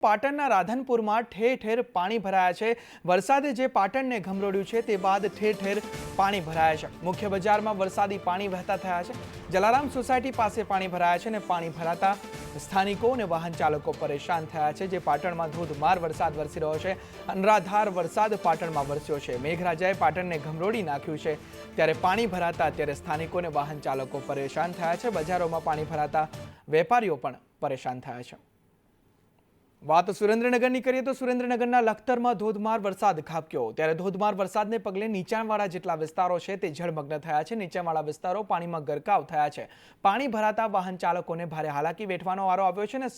પાટણના રાધનપુરમાં ઠેર ઠેર પાણી ભરાયા છે। વરસાદે જે પાટણને ગમરોડ્યું છે તે બાદ ઠેર ઠેર પાણી ભરાયા છે। મુખ્ય બજારમાં વરસાદી પાણી વહેતા થયા છે। જલારામ સોસાયટી પાસે પાણી ભરાયા છે અને પાણી ભરાતા સ્થાનિકો અને વાહન ચાલકો પરેશાન થયા છે। જે પાટણમાં ધોધમાર વરસાદ વરસી રહ્યો છે। અનરાધાર વરસાદ પાટણમાં વરસ્યો છે। મેઘરાજાએ પાટણને ગમરોડી નાખ્યું છે, ત્યારે પાણી ભરાતા અત્યારે સ્થાનિકો અને વાહન ચાલકો પરેશાન થયા છે। બજારોમાં પાણી ભરાતા વેપારીઓ પણ પરેશાન થયા છે। વાત સુરેન્દ્રનગરની કરીએ તો સુરેન્દ્રનગરના લખતરમાં ધોધમાર વરસાદ ખાબક્યો, ત્યારે ધોધમાર વરસાદને પગલે નીચાણવાળા જેટલા વિસ્તારો છે તે જળમગ્ન થયા છે। નીચાણવાળા વિસ્તારો પાણીમાં ગરકાવ થયા છે। પાણી ભરાતા વાહન ચાલકોને ભારે હાલાકી વેઠવાનો વારો આવ્યો છે અને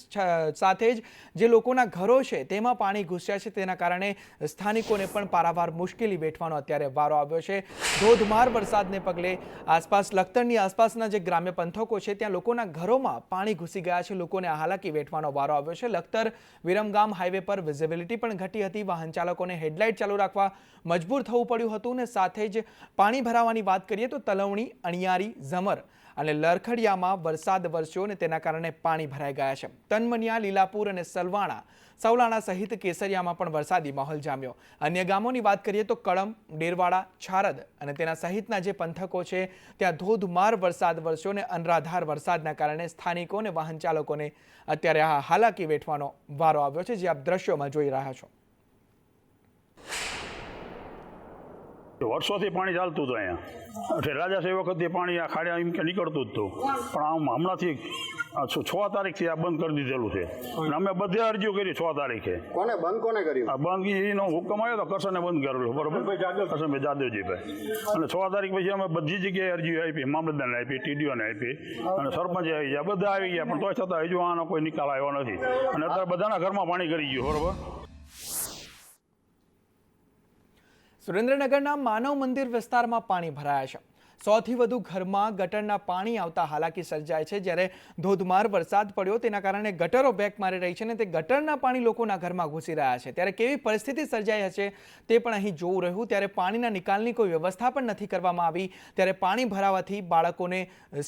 સાથે જ જે લોકોના ઘરો છે તેમાં પાણી ઘૂસ્યા છે, તેના કારણે સ્થાનિકોને પણ પારાવાર મુશ્કેલી વેઠવાનો અત્યારે વારો આવ્યો છે। ધોધમાર વરસાદને પગલે આસપાસ લખતરની આસપાસના જે ગ્રામ્ય પંથકો છે ત્યાં લોકોના ઘરોમાં પાણી ઘૂસી ગયા છે। લોકોને આ હાલાકી વેઠવાનો વારો આવ્યો છે। લખતર વિરમગામ હાઈવે પર વિઝિબિલિટી પણ ઘટી હતી। વાહન ચાલકોને હેડલાઇટ ચાલુ રાખવા મજબૂર થવું પડ્યું હતું અને સાથે જ પાણી ભરાવાની વાત કરીએ તો તલવણી, અણિયારી, ઝમર અને લરખડિયામાં વરસાદ વરસ્યો અને તેના કારણે પાણી ભરાઈ ગયા છે। તનમનિયા, લીલાપુર અને સૌલાણા સહિત કેસરિયામાં પણ વરસાદી માહોલ જામ્યો। અન્ય ગામોની વાત કરીએ તો કળમ, ડેરવાડા, છારદ અને તેના સહિતના જે પંથકો છે ત્યાં ધોધમાર વરસાદ વરસ્યો અને અનરાધાર વરસાદના કારણે સ્થાનિકો અને વાહન ચાલકોને અત્યારે આ હાલાકી વેઠવાનો વારો આવ્યો છે, જે આપ દ્રશ્યોમાં જોઈ રહ્યા છો। વર્ષોથી પાણી ચાલતું હતું અહીંયા, રાજાશાહી વખતે પાણી આ ખાડ્યા એમ કે નીકળતું જ હતું, પણ આમ હમણાંથી 6 તારીખથી આ બંધ કરી દીધેલું છે અને અમે બધે અરજીઓ કરી 6 તારીખે। કોને કર્યું? આ બંધ એનો હુકમ આવ્યો તો કરશને બંધ કરેલું, બરોબર, કરશનભાઈ જાદવજીભાઈ, અને 6 તારીખ પછી અમે બધી જગ્યાએ અરજીઓ આપી, મામલતદારને આપી, ટીડીઓને આપી અને સરપંચે આવી ગયા, બધા આવી ગયા, પણ તોય છતાં હજુ આનો કોઈ નિકાલ આવ્યો નથી અને અત્યારે બધાના ઘરમાં પાણી કરી ગયું, બરોબર। સુરેન્દ્રનગરના માનવ મંદિર વિસ્તારમાં પાણી ભરાયા છે। 100 થી વધુ ઘરમાં ગટરના પાણી આવતા હાલાકી સર્જાય છે। જ્યારે ધોધમાર વરસાદ પડ્યો તેના કારણે ગટરો બેક મારી રહી છે અને તે ગટરના પાણી લોકોના ઘરમાં ઘૂસી રહ્યા છે। ત્યારે કેવી પરિસ્થિતિ સર્જાઈ હશે તે પણ અહીં જોવું રહ્યું। ત્યારે પાણીના નિકાલની કોઈ વ્યવસ્થા પણ નથી કરવામાં આવી, ત્યારે પાણી ભરાવાથી બાળકોને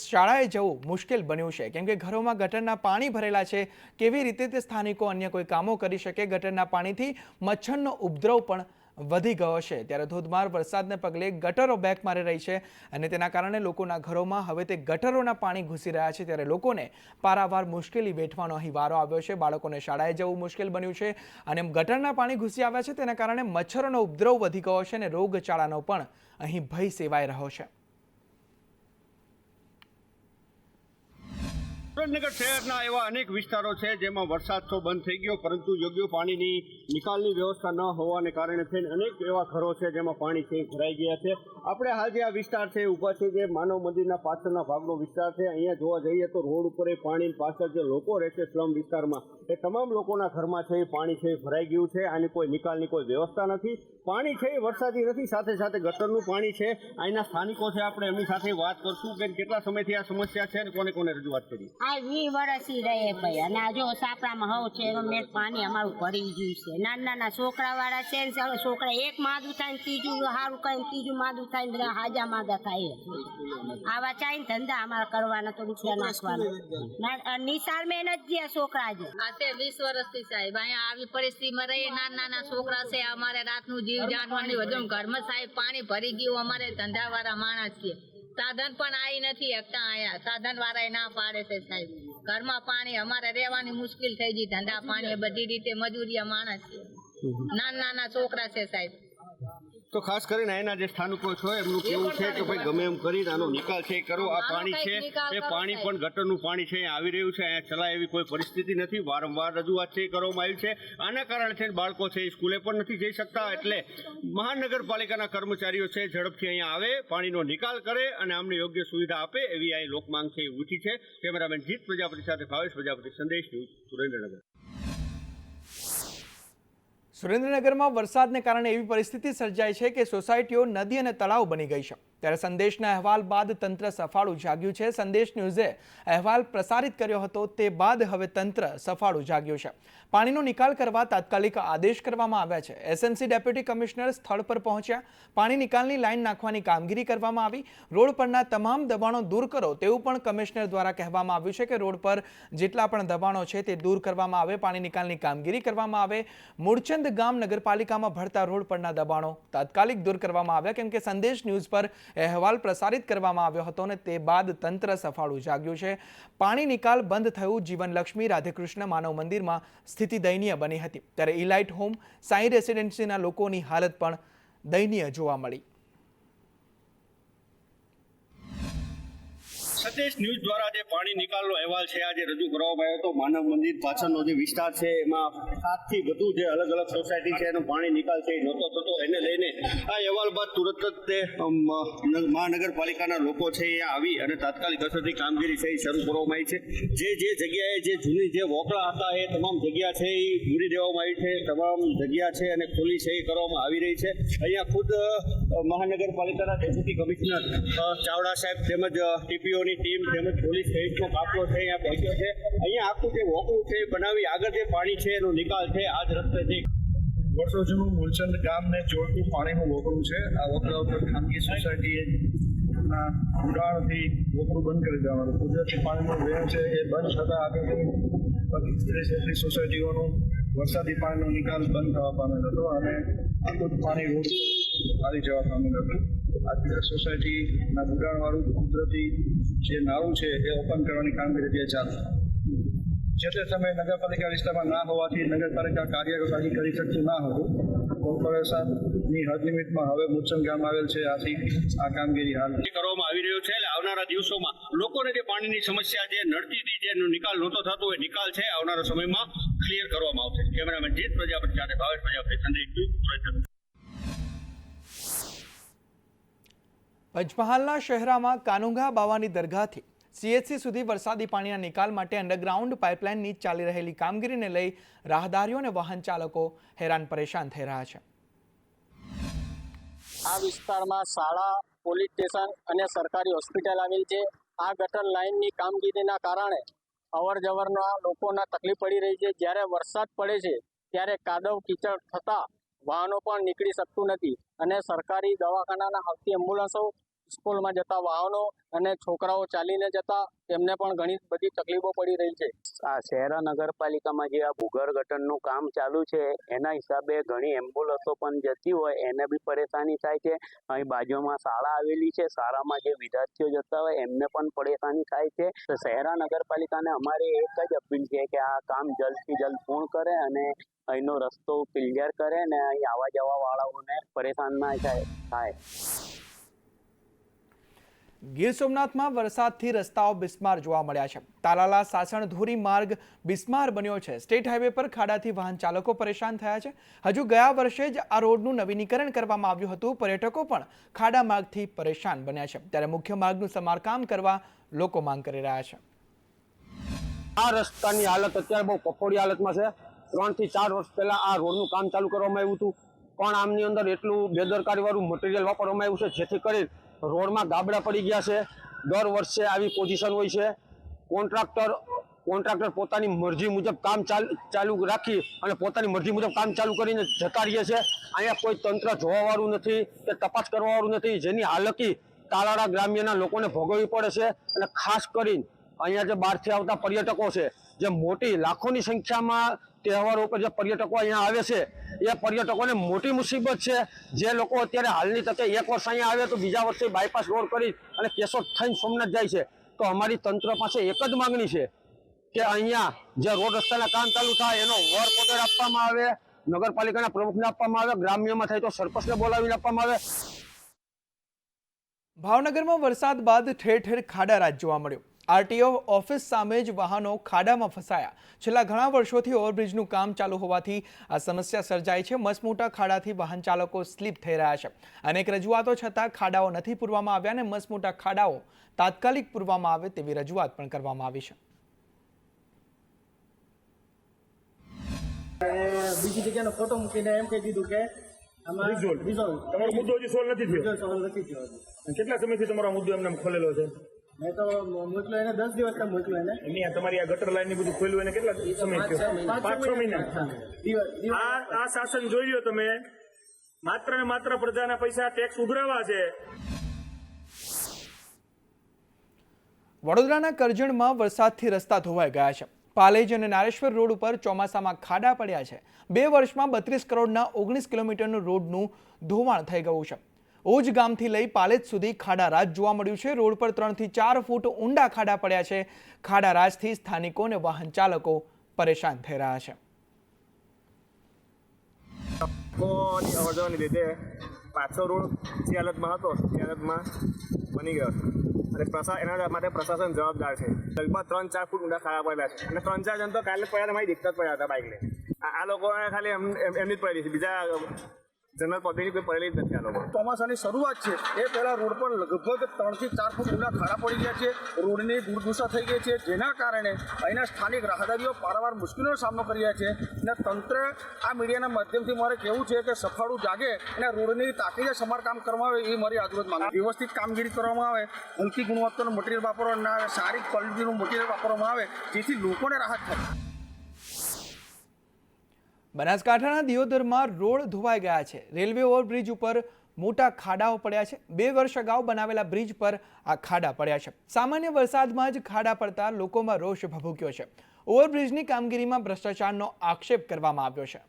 શાળાએ જવું મુશ્કેલ બન્યું છે, કેમ કે ઘરોમાં ગટરના પાણી ભરેલા છે। કેવી રીતે તે સ્થાનિકો અન્ય કોઈ કામો કરી શકે? ગટરના પાણીથી મચ્છરનો ઉપદ્રવ પણ વધી ગયો છે। ત્યારે ધોધમાર વરસાદને પગલે ગટરો બેક મારી રહી છે અને તેના કારણે લોકોના ઘરોમાં હવે તે ગટરોના પાણી ઘૂસી રહ્યા છે। ત્યારે લોકોને પારાવાર મુશ્કેલી વેઠવાનો અહીં વારો આવ્યો છે। બાળકોને શાળાએ જવું મુશ્કેલ બન્યું છે અને ગટરના પાણી ઘૂસી આવ્યા છે, તેના કારણે મચ્છરોનો ઉપદ્રવ વધી ગયો છે અને રોગચાળાનો પણ અહીં ભય સેવાઈ રહ્યો છે। સુરેન્દ્રનગર શહેરના એવા અનેક વિસ્તારો છે જેમાં વરસાદ તો બંધ થઈ ગયો, પરંતુ યોગ્ય પાણીની નિકાલની વ્યવસ્થા ન હોવાને કારણે થઈને અનેક એવા ઘરો છે જેમાં પાણી છે ભરાઈ ગયા છે। આપણે હાલ જે આ વિસ્તાર છે ઊભા છે, જે માનવ મંદિરના પાછળના ભાગનો વિસ્તાર છે, અહીંયા જોવા જઈએ તો રોડ ઉપર પાણી પાછળ જે લોકો રહે છે સ્લમ વિસ્તારમાં, એ તમામ લોકોના ઘરમાં છે પાણી છે ભરાઈ ગયું છે। આની કોઈ નિકાલની કોઈ વ્યવસ્થા નથી। પાણી છે એ વરસાદી નથી, સાથે સાથે ગટરનું પાણી છે। અહીંના સ્થાનિકો છે, આપણે એમની સાથે વાત કરશું કે કેટલા સમયથી આ સમસ્યા છે અને કોને કોને રજૂઆત કરી। આ 20 વર્ષથી રહે ભાઈ, અને આ જો સાપડામાં હવ છે એમાં મેં પાણી અમારું ભરી ગયું છે। નાના છોકરા વાળા છે, છોકરા એક માદું થાય ને ત્રીજું સારું કઈ, ત્રીજું માદું થાય ને હાજા માદા થાય। આવા ચાઈ ધંધા અમારા કરવાના તો રૂપિયા નાખવાના, નિશાળ મેં નથી ગયા છોકરા જ આ 20 વર્ષથી સાહેબ અહીંયા આવી પરિસ્થિતિમાં રહીએ। નાના છોકરા છે, અમારે રાતનું જીવ જાનવાની વધુ ઘરમાં સાહેબ પાણી ભરી ગયું। અમારે ધંધા વાળા માણસ છીએ, સાધન પણ આવી નથી શકતા, અહીંયા સાધન વાળા ના પાડે છે સાહેબ। ઘરમાં પાણી અમારે રહેવાની મુશ્કેલ થઈ ગઈ, ધંધા પાણી બધી રીતે મજૂરિયા માણસ છે, નાના છોકરા છે સાહેબ। તો ખાસ કરીને એના જે સ્થાનિકો છે એમનું કેવું છે કે ભાઈ ગમે એમ કરીને આનો નિકાલ છે કરો। આ પાણી છે એ પાણી પણ ગટરનું પાણી છે આવી રહ્યું છે, અહીંયા ચલાય એવી કોઈ પરિસ્થિતિ નથી। વારંવાર રજૂઆત છે કરવામાં આવી છે, આના કારણે છે બાળકો છે સ્કૂલે પણ નથી જઈ શકતા। એટલે મહાનગરપાલિકાના કર્મચારીઓ છે ઝડપથી અહીંયા આવે, પાણીનો નિકાલ કરે અને અમને યોગ્ય સુવિધા આપે, એવી અહીં લોકમાંગ છે ઉઠી છે। કેમેરામેન જીત પ્રજાપતિ સાથે ભાવેશ પ્રજાપતિ, સંદેશ ન્યૂઝ, સુરેન્દ્રનગર। સુરેન્દ્રનગરમાં વરસાદને કારણે એવી પરિસ્થિતિ સર્જાઈ છે કે સોસાયટીઓ નદી અને તળાવ બની ગઈ છે। ત્યારે સંદેશના અહેવાલ બાદ તંત્ર સફાળું જાગ્યું છે. સંદેશ ન્યૂઝે અહેવાલ પ્રસારિત કર્યો હતો તે બાદ હવે તંત્ર સફાળું જાગ્યું છે. પાણીનો નિકાલ કરવા તાત્કાલિક આદેશ કરવામાં આવ્યા છે. એસએમસી ડેપ્યુટી કમિશનર સ્થળ પર પહોંચ્યા. પાણી નિકાલની લાઈન નાખવાની કામગીરી કરવામાં આવી. રોડ પરના તમામ દબાણો દૂર કરો તેવું પણ કમિશનર દ્વારા કહેવામાં આવ્યું છે કે રોડ પર જેટલા પણ દબાણો છે તે દૂર કરવામાં આવે, પાણી નિકાલની કામગીરી કરવામાં આવે. મૂળચંદ ગામ નગરપાલિકામાં ભળતા રોડ પરના દબાણો તાત્કાલિક દૂર કરવામાં આવ્યા કેમ કે સંદેશ ન્યૂઝ પર અહેવાલ પ્રસારિત કરવામાં આવ્યો હતો અને તે બાદ તંત્ર સફાળું જાગ્યું છે. પાણી નિકાલ બંધ થયું. જીવનલક્ષ્મી રાધેકૃષ્ણ માનવ મંદિરમાં સ્થિતિ દયનીય બની હતી. ત્યારે ઇલાઇટ હોમ, સાઈ રેસિડેન્સીના લોકોની હાલત પણ દયનીય જોવા મળી. સતીશ ન્યૂઝ દ્વારા જે પાણી નિકાલનો અહેવાલ છે આજે રજૂ કરવામાં આવ્યો હતો. માનવ મંદિર પાછળનો જે વિસ્તાર છે એમાં 7 થી વધુ જે અલગ અલગ સોસાયટી છે એનો પાણી નિકાલ છે એ નહોતો થતો. એને લઈને આ અહેવાલ બાદ તુરત જ તે મહાનગરપાલિકાના લોકો છે એ આવી અને તાત્કાલિક અસરથી કામગીરી છે એ શરૂ કરવામાં આવી છે. જે જગ્યાએ જે જૂની જે વોકળા હતા એ તમામ જગ્યા છે એ પૂરી દેવામાં આવી છે. તમામ જગ્યા છે અને ખુલ્લી છે એ કરવામાં આવી રહી છે. અહીંયા ખુદ મહાનગરપાલિકાના ડેપ્યુટી કમિશનર ચાવડા સાહેબ તેમજ ટીપીઓની ટીમ તેમજ પોલીસ સહિતનો કાફલો છે અહીંયા પહોંચ્યો છે. અહીંયા આખું જે વોકળું છે બનાવી આગળ જે પાણી છે એનો નિકાલ છે આ જ રસ્તેથી. વર્ષો જૂનું મૂલચંદ ગામને જોડતું પાણીનું વોકળું છે. આ વોકળા ઉપર ખાનગી સોસાયટીએ ઉડાણથી વોકળું બંધ કરી દેવાનું. કુદરતી પાણીનું વહેણ છે એ બંધ થતાં આગળની 30-33 સોસાયટીઓનું વરસાદી પાણીનો નિકાલ બંધ થવા પામેલ હતો અને આખું જ પાણી રોડ આવી જવા પામેલ હતું. આ સોસાયટીના ઉડાણવાળું કુદરતી જે નાળું છે એ ઓપન કરવાની કામગીરી ચાલુ. જેટલે સમય નગરપાલિકા વિસ્તારમાં ના હોવાથી નગરપાલિકા કાર્યવાહી કરી શકતું ના હતું. કોર્પોરેશનની હદ લિમિટમાં હવે મૂળચંદ ગામ આવેલ છે. આથી આ કામગીરી હાલ કરવામાં આવી રહ્યો છે. એટલે આવનારા દિવસોમાં લોકોને જે પાણીની સમસ્યા જે નડતી હતી જેનો નિકાલ નહોતો થતો એ નિકાલ છે આવનારા સમયમાં ક્લિયર કરવામાં આવશે. કેમેરામેન જીત પ્રજાપતિ સાથે ભાવેશ પ્રજાપતિ, સંદેશ ન્યૂઝ. પંચમહાલના શહેરામાં કાનુંગા બાવાની દરગાહથી CHC સુધી વરસાદી પાણીના નિકાલ માટે અંડરગ્રાઉન્ડ પાઇપલાઇનની ચાલી રહેલી કામગીરીને લઈ રાહદારીઓ અને વાહન ચાલકો હેરાન પરેશાન થઈ રહ્યા છે. આ વિસ્તારમાં શાળા, પોલીસ સ્ટેશન અને સરકારી હોસ્પિટલ આવેલ છે. આ ગટર લાઇનની કામગીરીના કારણે અવર જવરના લોકોના તકલીફ પડી રહી છે. જ્યારે વરસાદ પડે છે ત્યારે કાદવ કીચડ થતાં વાહનો પણ નીકળી શકતું નથી અને સરકારી દવાખાનાના આવતી એમ્બ્યુલન્સો, સ્કૂલમાં જતા વાહનો અને છોકરાઓ ચાલીને જતા તેમને પણ ઘણી બધી તકલીફો પડી રહી છે. આ શહેરા નગરપાલિકામાં જે આ ભૂગર્ભ ગટરનું કામ ચાલુ છે એના હિસાબે ઘણી એમ્બ્યુલન્સો પણ જતી હોય એને બી પરેશાની થાય છે. અહીં બાજુમાં શાળા આવેલી છે, શાળામાં જે વિદ્યાર્થીઓ જતા હોય એમને પણ પરેશાની થાય છે. તો શહેરા નગરપાલિકાને અમારી એક જ અપીલ છે કે આ કામ જલ્દથી જલ્દ પૂર્ણ કરે અને અહીંનો રસ્તો ક્લિયર કરે ને અહીં આવવા જવા વાળાઓને પરેશાન ના થાય. ગીર સોમનાથમાં વરસાદથી રસ્તાઓ બિસ્માર જોવા મળ્યા છે. તાલાલા સાસણ ધોરી માર્ગ બિસ્માર બન્યો છે. સ્ટેટ હાઈવે પર ખાડાથી વાહન ચાલકો પરેશાન થયા છે. હજુ ગયા વર્ષે જ આ રોડનું નવીનીકરણ કરવામાં આવ્યું હતું. પર્યટકો પણ ખાડા માર્ગથી પરેશાન બન્યા છે. ત્યારે મુખ્ય માર્ગનું સમારકામ કરવા લોકો માંગ કરી રહ્યા છે. આ રસ્તાની હાલત અત્યારે બહુ કફોડી હાલતમાં છે. 3 થી 4 વર્ષ પહેલા આ રોડનું કામ ચાલુ કરવામાં આવ્યું હતું પણ આમની અંદર એટલું બેદરકારીવાળું મટીરિયલ વાપરવામાં આવ્યું છે જેથી કરી રોડમાં ગાબડા પડી ગયા છે. દર વર્ષે આવી પોઝિશન હોય છે. કોન્ટ્રાક્ટર પોતાની મરજી મુજબ કામ ચાલુ રાખી અને પોતાની મરજી મુજબ કામ ચાલુ કરીને જતા રહીએ છે. અહીંયા કોઈ તંત્ર જોવાવાળું નથી કે તપાસ કરવાવાળું નથી, જેની હાલકી તાલાળા ગ્રામ્યના લોકોને ભોગવવી પડે છે. અને ખાસ કરીને અહીંયા જે બહારથી આવતા પર્યટકો છે, જે મોટી લાખોની સંખ્યામાં તહેવારો ઉપર જે પર્યટકો અહીંયા આવે છે એ પર્યટકોને મોટી મુસીબત છે. જે લોકો અત્યારે હાલની તકે એક વર્ષ અહીંયા આવે તો બીજા વર્ષે બાયપાસ રોડ કરી અને કેશોદ થઈને સોમનાથ જાય છે. તો અમારી તંત્ર પાસે એક જ માંગણી છે કે અહીંયા જે રોડ રસ્તાના કામ ચાલુ થાય એનો વર્ક ઓર્ડર આપવામાં આવે, નગરપાલિકાના પ્રમુખને આપવામાં આવે, ગ્રામ્યમાં થાય તો સરપંચને બોલાવીને આપવામાં આવે. ભાવનગરમાં વરસાદ બાદ ઠેર ઠેર ખાડા રાજ જોવા મળ્યો. આરટીઓ ઓફિસ સામે જ વાહનો ખાડામાં ફસાયા. છેલ્લા ઘણા વર્ષોથી ઓવરબ્રિજનું કામ ચાલુ હોવાથી આ સમસ્યા સર્જાઈ છે. મસમોટા ખાડાથી વાહન ચાલકો સ્લીપ થઈ રહ્યા છે. અનેક રજૂઆતો છતાં ખાડાઓ નથી પૂરવામાં આવ્યા અને મસમોટા ખાડાઓ તાત્કાલિક પૂરવામાં આવે તેવી રજૂઆત પણ કરવામાં આવી છે. બીજી જગ્યાનો ફોટો મૂકીને એમ કહી દીધું કે આમાં રિઝોલ્વ તમારો મુદ્દો હજી સોલ્વ નથી થયો. કેટલા સમયથી તમારો મુદ્દો એમને ખોલેલો છે? મેં તો મોકલ્યો એને 10 દિવસ તક મોકલ્યો એને. એમની તમારી આ ગટર લાઈન ની બધું ખોલ્યું એને કેટલા સમય થયો? 5-6 મહિના. આ શાસન જોઈ લ્યો તમે, માત્ર ને માત્ર પ્રજાના પૈસા ટેક્સ ઉઘરાવા છે. વડોદરાના કરજણમાં વરસાદથી રસ્તા ધોવાઈ ગયા છે. પાલેજ અને નારેશ્વર રોડ ઉપર ચોમાસામાં ખાડા પડ્યા છે. 2 વર્ષમાં 32 કરોડના 19 કિલોમીટરનું રોડનું ધોવાણ થઈ ગયું છે. ઓજ ગામથી લઈ પાલેજ સુધી ખાડા રાજ જોવા મળ્યું છે. રોડ પર 3 થી 4 ફૂટ ઊંડા ખાડા પડ્યા છે. ખાડા રાજથી સ્થાનિકો અને વાહન ચાલકો પરેશાન થઈ રહ્યા છે. અવરજવરની લીધે પાછો રોડ જે હાલતમાં હતો તે હાલતમાં બની ગયો અને એના માટે પ્રશાસન જવાબદાર છે. લગભગ 3-4 ફૂટ ઊંડા ખાડા પડેલા છે અને 3-4 જણ તો કાલે પડ્યા મારી દિક્કત પડ્યા હતા બાઇકને. આ લોકોને ખાલી એમની જ પડેલી છે, બીજા જનરલ પબ્લિકની કોઈ પડેલી જ નથી. આ લોકો ચોમાસાની શરૂઆત છે એ પહેલા રોડ પર લગભગ 3 થી 4 ફૂટ ઊંડા ખાડા પડી ગયા છે. રોડની દુર્દશા થઈ ગઈ છે, જેના કારણે અહીંના સ્થાનિક રાહદારીઓ પારાવાર મુશ્કેલીનો સામનો કરી રહ્યા છે. અને તંત્ર આ મીડિયાના માધ્યમથી મારે કહેવું છે કે સફાળું જાગે અને રોડની તાકીદે સમારકામ કરવામાં આવે એ મારી આજરોજ માંગ. વ્યવસ્થિત કામગીરી કરવામાં આવે, હલકી ગુણવત્તાનું મટીરિયલ વાપરવામાં આવે, સારી ક્વોલિટીનું મટીરિયલ વાપરવામાં આવે, જેથી લોકોને રાહત થાય. બનાસકાંઠાના દિયોદરમાં રોડ ધોવાઈ ગયા છે. રેલવે ઓવરબ્રિજ ઉપર મોટા ખાડાઓ પડ્યા છે. 2 વર્ષ અગાઉ બનાવેલા બ્રિજ પર આ ખાડા પડ્યા છે. સામાન્ય વરસાદમાં જ ખાડા પડતા લોકોમાં રોષ ભભૂક્યો છે. ઓવરબ્રિજની કામગીરીમાં ભ્રષ્ટાચારનો આક્ષેપ કરવામાં આવ્યો છે.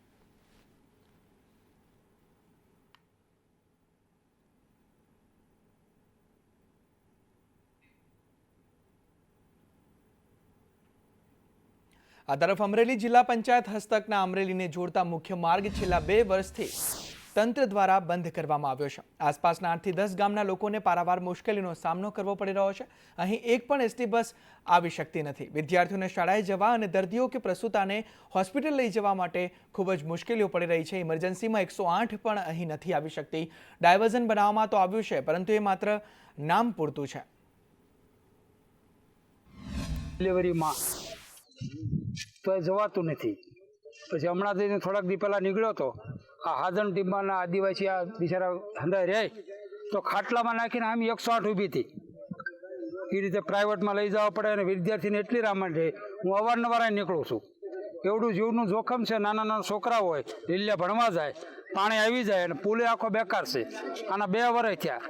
આ તરફ અમરેલી જિલ્લા પંચાયત હસ્તકના અમરેલીને જોડતા મુખ્ય માર્ગ છેલ્લા 2 વર્ષથી તંત્ર દ્વારા બંધ કરવામાં આવ્યો છે. આસપાસના 8 થી 10 ગામના લોકોને પારાવાર મુશ્કેલીનો સામનો કરવો પડી રહ્યો છે. અહીં એક પણ એસટી બસ આવી શકતી નથી. વિદ્યાર્થીઓને શાળાએ જવા અને દર્દીઓ કે પ્રસૂતાને હોસ્પિટલ લઈ જવા માટે ખૂબ જ મુશ્કેલીઓ પડી રહી છે. ઇમરજન્સીમાં 108 પણ અહીં નથી આવી શકતી. ડાયવર્ઝન બનાવવામાં તો આવ્યું છે, પરંતુ એ માત્ર નામ પૂરતું છે. ડિલિવરીમાં તો એ જવાતું નથી. પછી હમણાં થઈને થોડાક દી પહેલાં નીકળ્યો હતો. આ હાદન ટીમ્બાના આદિવાસી આ બિચારા હંધાઈ રહે તો ખાટલામાં નાખીને આમ 108 ઊભી હતી. એ રીતે પ્રાઇવેટમાં લઈ જવા પડે અને વિદ્યાર્થીને એટલી રામાયણ રહે. હું અવારનવાર નીકળું છું. એવડું જીવનું જોખમ છે. નાના નાના છોકરા હોય, લીલિયા ભણવા જાય, પાણી આવી જાય અને પુલે આખો બેકાર છે. આના 2 વર્ષ થયા.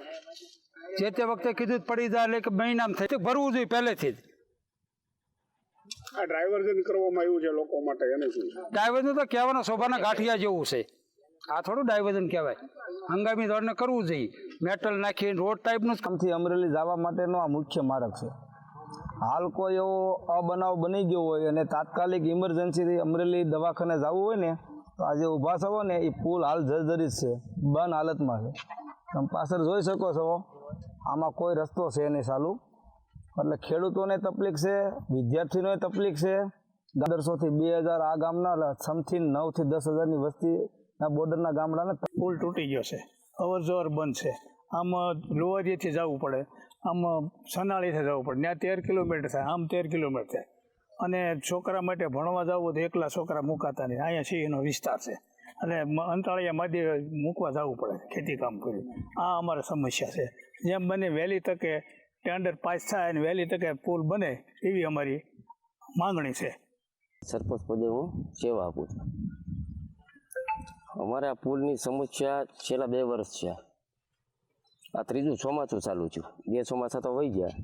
જે તે વખતે કીધું પડી જાય એટલે કે મહિનામાં થઈ ભરવું જોઈએ પહેલેથી જ. આ ડાયવર્ઝન કરવામાં આવ્યું છે લોકો માટે, એને શું? ડાયવર્ઝન તો કહેવાના શોભાના ગાંઠિયા જેવું છે. આ થોડું ડાયવર્ઝન કહેવાય. હંગામી દોડને કરવું જોઈએ. મેટલ નાખીને રોડ ટાઈપનું જ કામથી અમરેલી જવા માટેનો આ મુખ્ય માર્ગ છે. હાલ કોઈ એવો અબનાવ બની ગયો હોય અને તાત્કાલિક ઇમરજન્સીથી અમરેલી દવાખાને જવું હોય ને તો આજે ઊભા છો ને એ પુલ હાલ જર્જરિત છે, બંધ હાલતમાં છે. તમે પાછળ જોઈ શકો છો, આમાં કોઈ રસ્તો છે નહીં ચાલુ. એટલે ખેડૂતોને તકલીફ છે, વિદ્યાર્થીઓને તકલીફ છે. 1500 થી 2000 આ ગામના સમથી 9 થી 10,000ની વસ્તીના બોર્ડરના ગામડાને પુલ તૂટી ગયો છે, અવર જવર બંધ છે. આમ લોહારીથી જવું પડે, આમ સનાળીથી જવું પડે. ત્યાં 13 કિલોમીટર થાય, આમ 13 કિલોમીટર થાય. અને છોકરા માટે ભણવા જવું તો એકલા છોકરા મુકાતા નહીં. અહીંયા છે એનો વિસ્તાર છે અને અંતરાળિયા માધ્ય મૂકવા જવું પડે ખેતી કામ કરી. આ અમારે સમસ્યા છે. જેમ બને વહેલી તકે ટેન્ડર પાસ થાય અને વહેલી તકે પુલ બને એવી અમારી માંગણી છે. સરપંચ પદે હું સેવા આપું છું. અમારે આ પુલની સમસ્યા છેલ્લા 2 વર્ષ છે. આ 3જું ચોમાસું ચાલુ છું. 2 ચોમાસા તો વહી ગયા,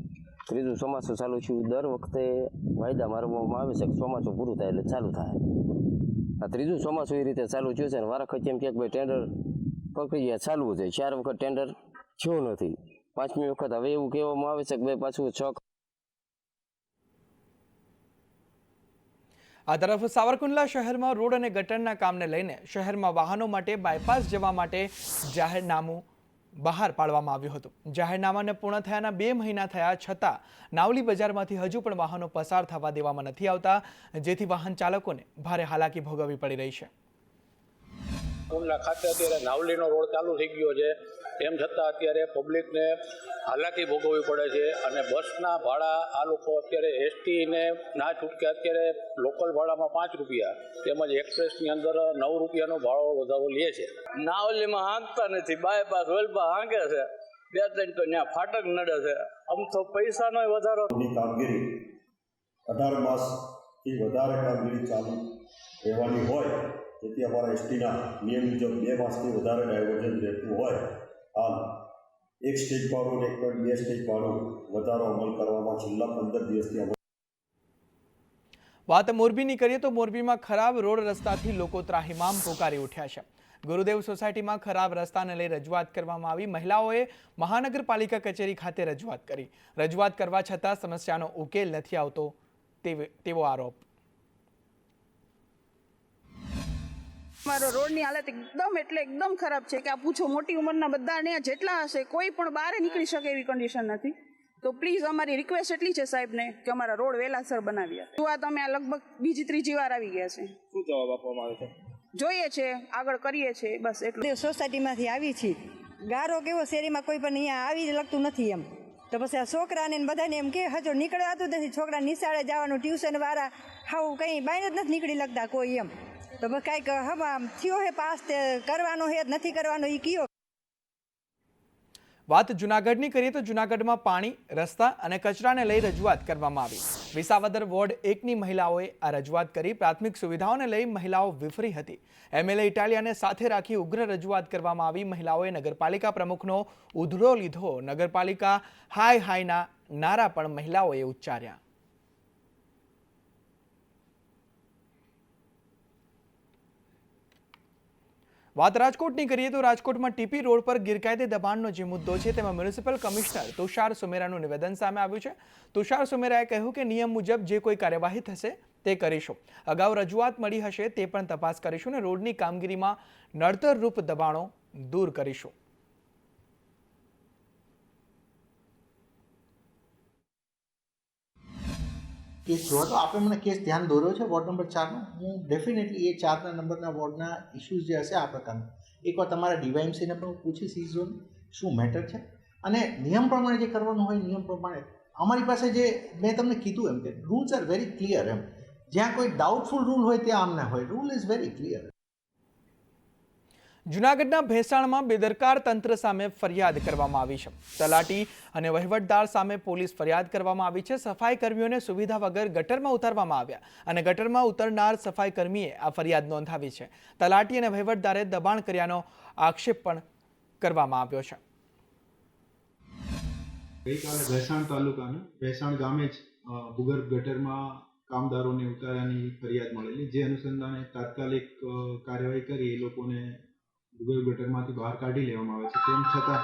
3જું ચોમાસું ચાલુ છું. દર વખતે વાયદા મારવામાં આવે છે કે ચોમાસું પૂરું થાય એટલે ચાલુ થાય. આ 3જું ચોમાસું એ રીતે ચાલુ થયું છે ને વારાખત એમ કે ભાઈ ટેન્ડર પ્રક્રિયા ચાલવું છે. 4 વખત ટેન્ડર થયું નથી. 5મી વખત હવે એવું કહેવામાં આવે છે કે ભાઈ પાછું 6. આ તરફ સાવરકુંડલા શહેરમાં રોડ અને ગટરના કામને લઈને શહેરમાં વાહનો માટે બાયપાસ જવા માટે જાહેરનામું બહાર પાડવામાં આવ્યું હતું. જાહેરનામાને પૂર્ણ થયાના 2 મહિના થયા છતાં નાવલી બજારમાંથી હજુ પણ વાહનો પસાર થવા દેવામાં નથી આવતા, જેથી વાહન ચાલકોને ભારે હાલાકી ભોગવવી પડી રહી છે. ખાતે અત્યારે નાવલીનો રોડ ચાલુ થઈ ગયો છે, તેમ છતાં અત્યારે પબ્લિકને હાલાકી ભોગવવી પડે છે. અને બસના ભાડા આ લોકો અત્યારે એસટીને ના છૂટકે અત્યારે લોકલ ભાડામાં 5 રૂપિયા તેમજ એક્સપ્રેસની અંદર 9 રૂપિયાનો ભાડો વધારો લે છે. નાવલીમાં હાંકતા નથી, બાયપાસ વેલપા હાંકે છે. 2-3 તો ત્યાં ફાટક નડે છે. આમ તો પૈસાનો વધારો. કામગીરી 18 માસથી વધારે કામગીરી ચાલુ રહેવાની હોય, તેથી અમારા એસટીના નિયમ મુજબ 2 માસથી વધારે ડાયવર્ઝન રહેતું હોય, હાલ 1 સ્ટેજ ભાડું અને 1.2 સ્ટેજ ભાડું વધારો અમલ કરવામાં છેલ્લા 15 દિવસથી અમલ. વાત મોરબીની કરીએ તો મોરબીમાં ખરાબ રોડ રસ્તાથી લોકો ત્રાહિમામ પોકારી ઉઠ્યા છે. ગુરુદેવ સોસાયટીમાં ખરાબ રસ્તાને લઈ રજૂઆત કરવામાં આવી. મહિલાઓએ મહાનગરપાલિકા કચેરી ખાતે રજૂઆત કરી. રજૂઆત કરવા છતાં સમસ્યાનો ઉકેલ નથી આવતો તેવો આરોપ. મારો રોડની હાલત એકદમ ખરાબ છે કે આ પૂછો. મોટી ઉંમરના બધાને જેટલા હશે કોઈ પણ બહાર નીકળી શકે એવી કન્ડિશન નથી. તો પ્લીઝ અમારી રિક્વેસ્ટ એટલી છે સાહેબને કે અમારા રોડ વહેલાસર બનાવી આપે. આ તમે આ લગભગ બીજી ત્રીજી વાર આવી ગયા છે. શું જવાબ આપવામાં આવે છે? જોઈએ છે, આગળ કરીએ છીએ, બસ એટલું. સોસાયટીમાંથી આવી છીએ. ગારો કેવો શેરીમાં કોઈ પણ અહીંયા આવી જ લગતું નથી એમ. તો પછી આ છોકરાને બધાને એમ કે હજુ નીકળવાતું નથી. છોકરા નિશાળે જવાનું, ટ્યુશન વાળા હાવ કંઈ બાઈને જ નથી નીકળી લગતા કોઈ એમ. તો બસ કાંઈક હવે થયો હે પાસ તે કરવાનો હે નથી કરવાનો એ કયો. વાત જૂનાગઢની કરીએ તો જૂનાગઢમાં પાણી, રસ્તા અને કચરાને લઈ રજૂઆત કરવામાં આવી. વિસાવદર વોર્ડ 1ની મહિલાઓએ આ રજૂઆત કરી. પ્રાથમિક સુવિધાઓને લઈ મહિલાઓ વિફરી હતી. એમએલએ ઇટાલિયાને સાથે રાખી ઉગ્ર રજૂઆત કરવામાં આવી. મહિલાઓએ નગરપાલિકા પ્રમુખનો ઉધડો લીધો. નગરપાલિકા હાય હાયના નારા પણ મહિલાઓએ ઉચ્ચાર્યા. વાત રાજકોટની કરીએ તો રાજકોટમાં ટીપી રોડ પર ગેરકાયદે દબાણનો જે મુદ્દો છે તેમાં મ્યુનિસિપલ કમિશનર તુષાર સુમેરાનું નિવેદન સામે આવ્યું છે. તુષાર સુમેરાએ કહ્યું કે નિયમ મુજબ જે કોઈ કાર્યવાહી થશે તે કરીશું. અગાઉ રજૂઆત મળી હશે તે પણ તપાસ કરીશું અને રોડની કામગીરીમાં નડતરરૂપ દબાણો દૂર કરીશું. કેસ જોવા તો આપણે મને કેસ ધ્યાન દોર્યો છે વોર્ડ નંબર 4નો. હું ડેફિનેટલી એ 4 નંબરના વોર્ડના ઇસ્યુઝ જે હશે આ પ્રકારના એકવાર તમારા ડીવાયએમસીને પણ હું પૂછીશ ઈ ઝોન શું મેટર છે અને નિયમ પ્રમાણે જે કરવાનું હોય નિયમ પ્રમાણે. અમારી પાસે જે મેં તમને કીધું એમ કે રૂલ્સ આર વેરી ક્લિયર. એમ જ્યાં કોઈ ડાઉટફુલ રૂલ હોય ત્યાં આમ ના હોય. Rule is very clear. જૂનાગઢના ભેસાણમાં બેદરકાર તંત્ર સામે ફરિયાદ કરવામાં આવી છે. તલાટી અને વહીવટદાર સામે પોલીસ ફરિયાદ કરવામાં આવી છે. સફાઈ કર્મીઓને સુવિધા વગર ગટરમાં ઉતારવામાં આવ્યા અને ગટરમાં ઉતરનાર સફાઈ કર્મીએ આ ફરિયાદ નોંધાવી છે. તલાટી અને વહીવટદારે દબાણ કર્યાનો આક્ષેપ પણ કરવામાં આવ્યો છે. ગઈકાલે ભેસાણ તાલુકાના ભેસાણ ગામે જ ભૂગર્ભ ગટરમાં કામદારોને ઉતાર્યાની ફરિયાદ મળેલી, જે અનુસંધાને તાત્કાલિક કાર્યવાહી કરી એ લોકોને ભૂગર્ભ ગટરમાંથી બહાર કાઢી લેવામાં આવે છે. તેમ છતાં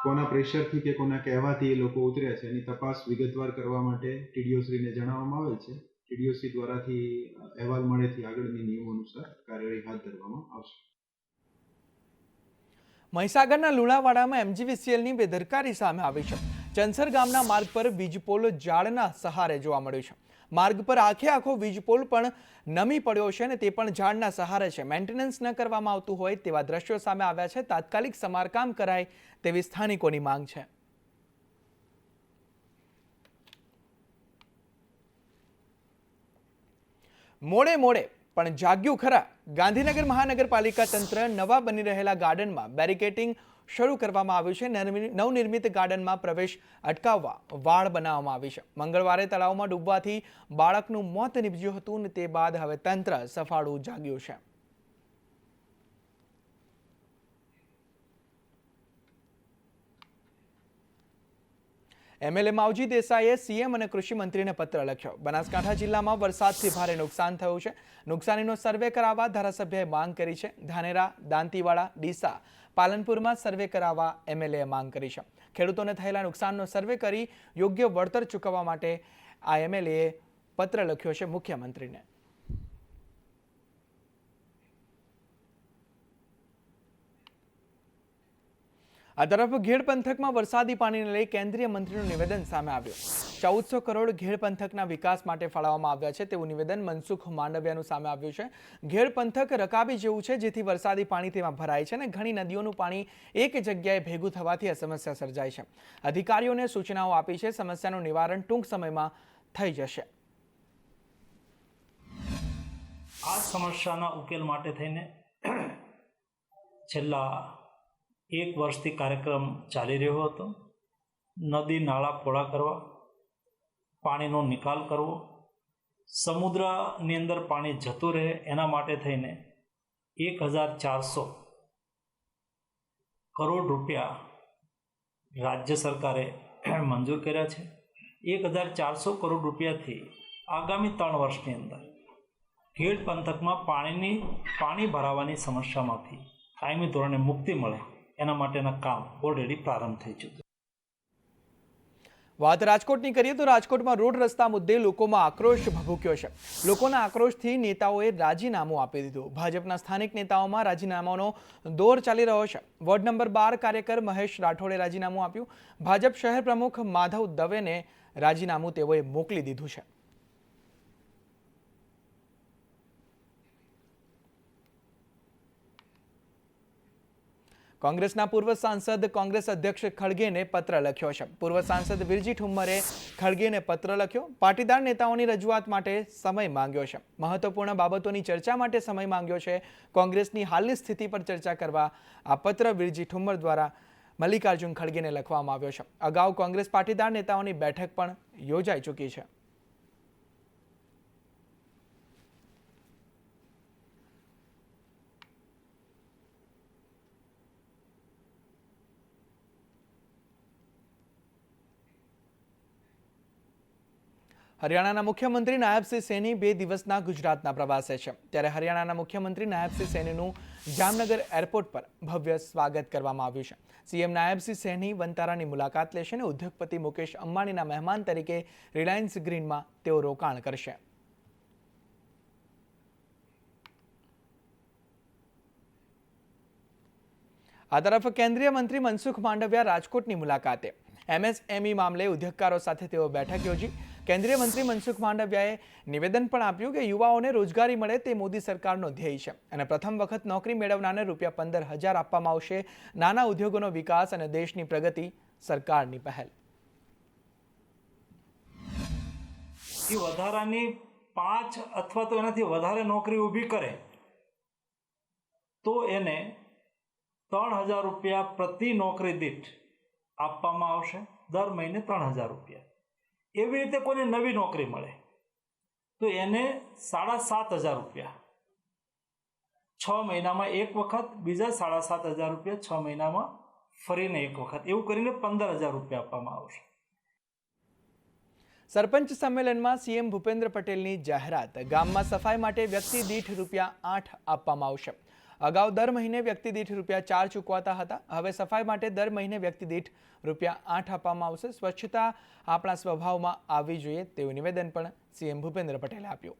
કોના પ્રેશરથી કે કોના કહેવાથી એ લોકો ઉતર્યા છે એની તપાસ વિગતવાર કરવા માટે ટીડીઓશ્રીને જણાવવામાં આવેલ છે. ટીડીઓશ્રી દ્વારાથી અહેવાલ મળેથી આગળની નિયમો અનુસાર કાર્યવાહી હાથ ધરવામાં આવશે. મહીસાગરના લુણાવાડામાં એમજીવીસીએલની બેદરકારી સામે આવી છે. ચંસર ગામના માર્ગ પર વીજપોલ ઝાડના સહારે જોવા મળ્યું છે. માર્ગ પર આખો વીજપોલ પણ નમી પડ્યો છે અને તે પણ ઝાડના સહારે છે. મેન્ટેનન્સ ન કરવામાં આવતું હોય તેવા દ્રશ્યો સામે આવ્યા છે. તાત્કાલિક સમારકામ કરાય તેવી સ્થાનિકોની માંગ છે. મોડે પણ જાગ્યું ખરા. ગાંધીનગર મહાનગરપાલિકા તંત્ર નવા બની રહેલા ગાર્ડનમાં બેરિકેટિંગ શરૂ કરવામાં આવ્યું છે. નવનિર્મિત ગાર્ડનમાં પ્રવેશ અટકાવવા વાડ બનાવવામાં આવી છે. મંગળવારે તળાવમાં ડૂબવાથી બાળકનું મોત નીપજ્યું હતું અને તે બાદ હવે તંત્ર સફાળું જાગ્યું છે. એમએલએ માવજી દેસાઈએ સીએમ અને કૃષિ મંત્રીને પત્ર લખ્યો. બનાસકાંઠા જિલ્લામાં વરસાદથી ભારે નુકસાન થયું છે. નુકસાનીનો સર્વે કરાવવા ધારાસભ્યએ માંગ કરી છે. ધાનેરા, દાંતીવાડા, ડીસા, પાલનપુરમાં સર્વે કરાવવા એમએલએ માંગ કરી છે. ખેડૂતોને થયેલા નુકસાનનો સર્વે કરી યોગ્ય વળતર ચૂકવવા માટે આ એમએલએ પત્ર લખ્યો છે મુખ્યમંત્રીને. આ તરફ ઘેડ પંથકમાં વરસાદી પાણીને લઈ કેન્દ્રીય મંત્રીનું નિવેદન સામે આવ્યું. 1400 કરોડ ઘેડ પંથકના વિકાસ માટે ફાળવવામાં આવ્યા છે તેવું નિવેદન મનસુખ માંડવિયાનું સામે આવ્યું છે. ઘેડ પંથક રકાબી જેવું છે જેથી વરસાદી પાણી તેમાં ભરાય છે અને ઘણી નદીઓનું પાણી એક જગ્યાએ ભેગું થવાથી આ સમસ્યા સર્જાય છે. અધિકારીઓને સૂચનાઓ આપી છે. સમસ્યાનું નિવારણ ટૂંક સમયમાં થઈ જશે. આ સમસ્યાના ઉકેલ માટે થઈને છેલ્લા 1 વર્ષથી કાર્યક્રમ ચાલી રહ્યો હતો. નદી નાળા પહોળા કરવા, પાણીનો નિકાલ કરવો, સમુદ્રની અંદર પાણી જતું રહે એના માટે થઈને 1400 કરોડ રૂપિયા રાજ્ય સરકારે મંજૂર કર્યા છે. 1400 કરોડ રૂપિયાથી આગામી 3 વર્ષની અંદર ખેડ પંથકમાં પાણી ભરાવાની સમસ્યામાંથી કાયમી ધોરણે મુક્તિ મળે એના માટેના કામ ઓલરેડી પ્રારંભ થઈ ચૂક્યું. વાત રાજકોટની કરીએ તો રાજકોટમાં રોડ રસ્તા મુદ્દે લોકોમાં આક્રોશ ભભૂક્યો છે. લોકોના આક્રોશથી નેતાઓએ રાજીનામું આપી દીધું. ભાજપના સ્થાનિક નેતાઓમાં રાજીનામાનો દોર ચાલી રહ્યો છે. વોર્ડ નંબર 12 કાર્યકર મહેશ રાઠોડે રાજીનામું આપ્યું. ભાજપ શહેર પ્રમુખ માધવ દવેને રાજીનામું તેઓએ મોકલી દીધું છે. કોંગ્રેસના પૂર્વ સાંસદ કોંગ્રેસ અધ્યક્ષ ખડગેને પત્ર લખ્યો છે. પૂર્વ સાંસદ વિરજી ઠુમ્મરે ખડગેને પત્ર લખ્યો. પાટીદાર નેતાઓની રજૂઆત માટે સમય માંગ્યો છે. મહત્વપૂર્ણ બાબતોની ચર્ચા માટે સમય માંગ્યો છે. કોંગ્રેસની હાલની સ્થિતિ પર ચર્ચા કરવા આ પત્ર વિરજી ઠુમ્મર દ્વારા મલ્લિકાર્જુન ખડગેને લખવામાં આવ્યો છે. અગાઉ કોંગ્રેસ પાટીદાર નેતાઓની બેઠક પણ યોજાઈ ચૂકી છે. હરિયાણાના મુખ્યમંત્રી નાયબસિંહ સૈની 2 દિવસના ગુજરાતના પ્રવાસે છે. ત્યારે હરિયાણાના મુખ્યમંત્રી નાયબસિંહ સૈનીનું જામનગર એરપોર્ટ પર ભવ્ય સ્વાગત કરવામાં આવ્યું છે. સીએમ નાયબસિંહ સૈની વંતારાની મુલાકાત લેશે અને ઉદ્યોગપતિ મુકેશ અંબાણીના મહેમાન તરીકે રિલાયન્સ ગ્રીનમાં તેઓ રોકાણ કરશે. આ તરફ કેન્દ્રીય મંત્રી મનસુખ માંડવિયા રાજકોટની મુલાકાતે. એમએસએમઈ મામલે ઉદ્યોગકારો સાથે તેઓ બેઠક યોજી. કેન્દ્રીય મંત્રી મનસુખ માંડવિયાએ નિવેદન પણ આપ્યું કે યુવાઓને રોજગારી મળે તે મોદી સરકારનો ધ્યેય છે અને પ્રથમ વખત નોકરી મેળવનારને ₹15,000 આપવામાં આવશે. નાના ઉદ્યોગોનો વિકાસ અને દેશની પ્રગતિ સરકારની પહેલ. એ વધારાની 5 અથવા તો એનાથી વધારે નોકરી ઊભી કરે તો એને ₹3,000 પ્રતિ નોકરી દીઠ આપવામાં આવશે. દર મહિને ₹3,000. એવી રીતે કોઈને નવી નોકરી મળે તો એને ₹7,500 6 મહિનામાં એક વખત, બીજા ₹7,500 6 મહિનામાં ફરીને એક વખત, એવું કરીને ₹15,000 આપવામાં આવશે. સરપંચ સંમેલનમાં સીએમ ભૂપેન્દ્ર પટેલની જાહેરાત. ગામમાં સફાઈ માટે વ્યક્તિ દીઠ ₹8 આપવામાં આવશે. અગાઉ દર મહિને વ્યક્તિ દીઠ ₹4 ચૂકવાતા હતા. હવે સફાઈ માટે દર મહિને વ્યક્તિ દીઠ ₹8 આપવામાં આવશે. સ્વચ્છતા આપણા સ્વભાવમાં આવવી જોઈએ તેવું નિવેદન પણ સીએમ ભૂપેન્દ્ર પટેલે આપ્યું.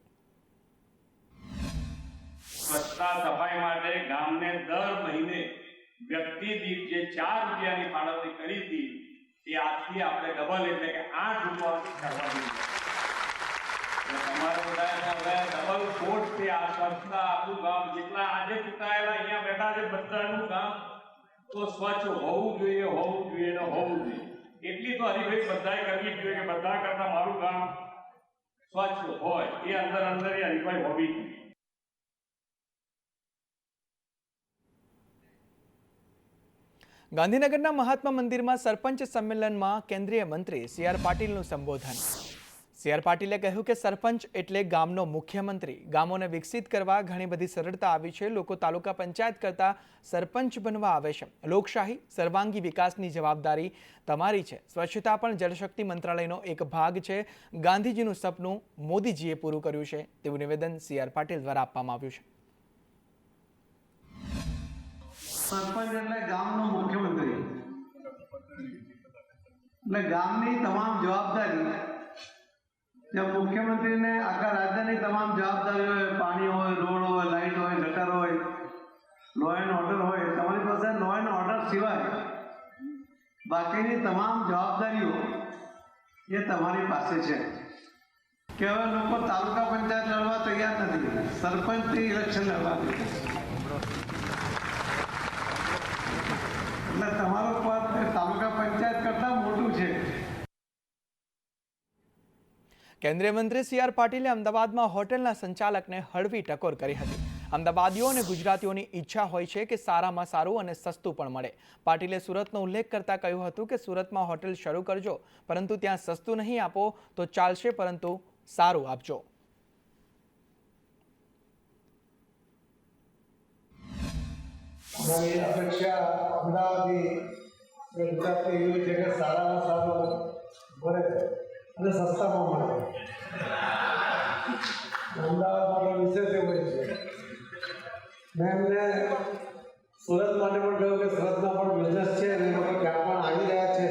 સ્વચ્છતા સફાઈ માટે ગામને દર મહિને વ્યક્તિ દીઠ જે ₹4ની ફાળવણી કરી હતી એ આજથી આપણે ડબલ એટલે કે ₹8 કરવાની છે. તમારે બધાને હવે ડબલ ફોર્સથી આ સ્વચ્છતા આપણું ગામ જેટલા આજે ચૂંટાયેલા અહીંયા બેઠા છે બધાનું ગામ તો સ્વચ્છ હોવું જોઈએ ને હોવું જોઈએ. એટલી તો હરીફાઈ બધાએ કરવી જોઈએ કે બધા કરતા મારું ગામ સ્વચ્છ હોય એ અંદર એ હરીફાઈ હોવી જોઈએ. ગાંધીનગરના મહાત્મા મંદિરમાં સરપંચ સંમેલનમાં કેન્દ્રીય મંત્રી સી.આર. પાટીલનું સંબોધન. સી.આર. પાટીલે કહ્યું કે સરપંચ એટલે ગામનો મુખ્યમંત્રી. ગામોને વિકસિત કરવા ઘણી બધી સરળતા આવી છે. લોકો તાલુકા પંચાયત કરતા સરપંચ બનવા આવે છે. લોકશાહી સર્વાંગી વિકાસની જવાબદારી તમારી છે. સ્વચ્છતા પણ જળશક્તિ મંત્રાલયનો એક ભાગ છે. ગાંધીજીનું સપનું મોદીજીએ પૂરું કર્યું છે તેવું નિવેદન સી.આર. પાટીલ દ્વારા આપવામાં આવ્યું છે. સરપંચ એટલે ગામનો મુખ્યમંત્રી એટલે ગામની તમામ જવાબદારી જ્યાં મુખ્યમંત્રીને આખા રાજ્યની તમામ જવાબદારી હોય, પાણી હોય, રોડ હોય, લાઇટ હોય, ગટર હોય, લો એન્ડ ઓર્ડર હોય, તમારી પાસે લો એન્ડ ઓર્ડર સિવાય બાકીની તમામ જવાબદારીઓ એ તમારી પાસે છે. કે હવે લોકો તાલુકા પંચાયત લડવા તૈયાર નથી, સરપંચથી ઇલેક્શન લડવા તૈયાર. એટલે તમારું પદ તાલુકા પંચાયત કરતા મોટું છે. કેન્દ્રીય મંત્રી સી.આર. પાટીલે અમદાવાદમાં હોટેલના સંચાલકને હળવી ટકોર કરી હતી. અમદાવાદીઓ અને ગુજરાતીઓની ઈચ્છા હોય છે કે સારામાં સારું અને સસ્તું પણ મળે. પાટીલે સુરતનો ઉલ્લેખ કરતા કહ્યું હતું કે સુરતમાં હોટેલ શરૂ કરજો, પરંતુ ત્યાં સસ્તું નહીં આપો તો ચાલશે, પરંતુ સારું આપજો. મારી અપેક્ષા અમદાવાદની ગુજરાતની એવી છે કે સારામાં સારું મળે અને સસ્તામાં મળે. અમદાવાદ માટે વિશેષ એવું છે. મેં એમને સુરત માટે પણ કહ્યું કે સુરતમાં પણ બિઝનેસ છે અને લોકો ત્યાં પણ આવી રહ્યા છે.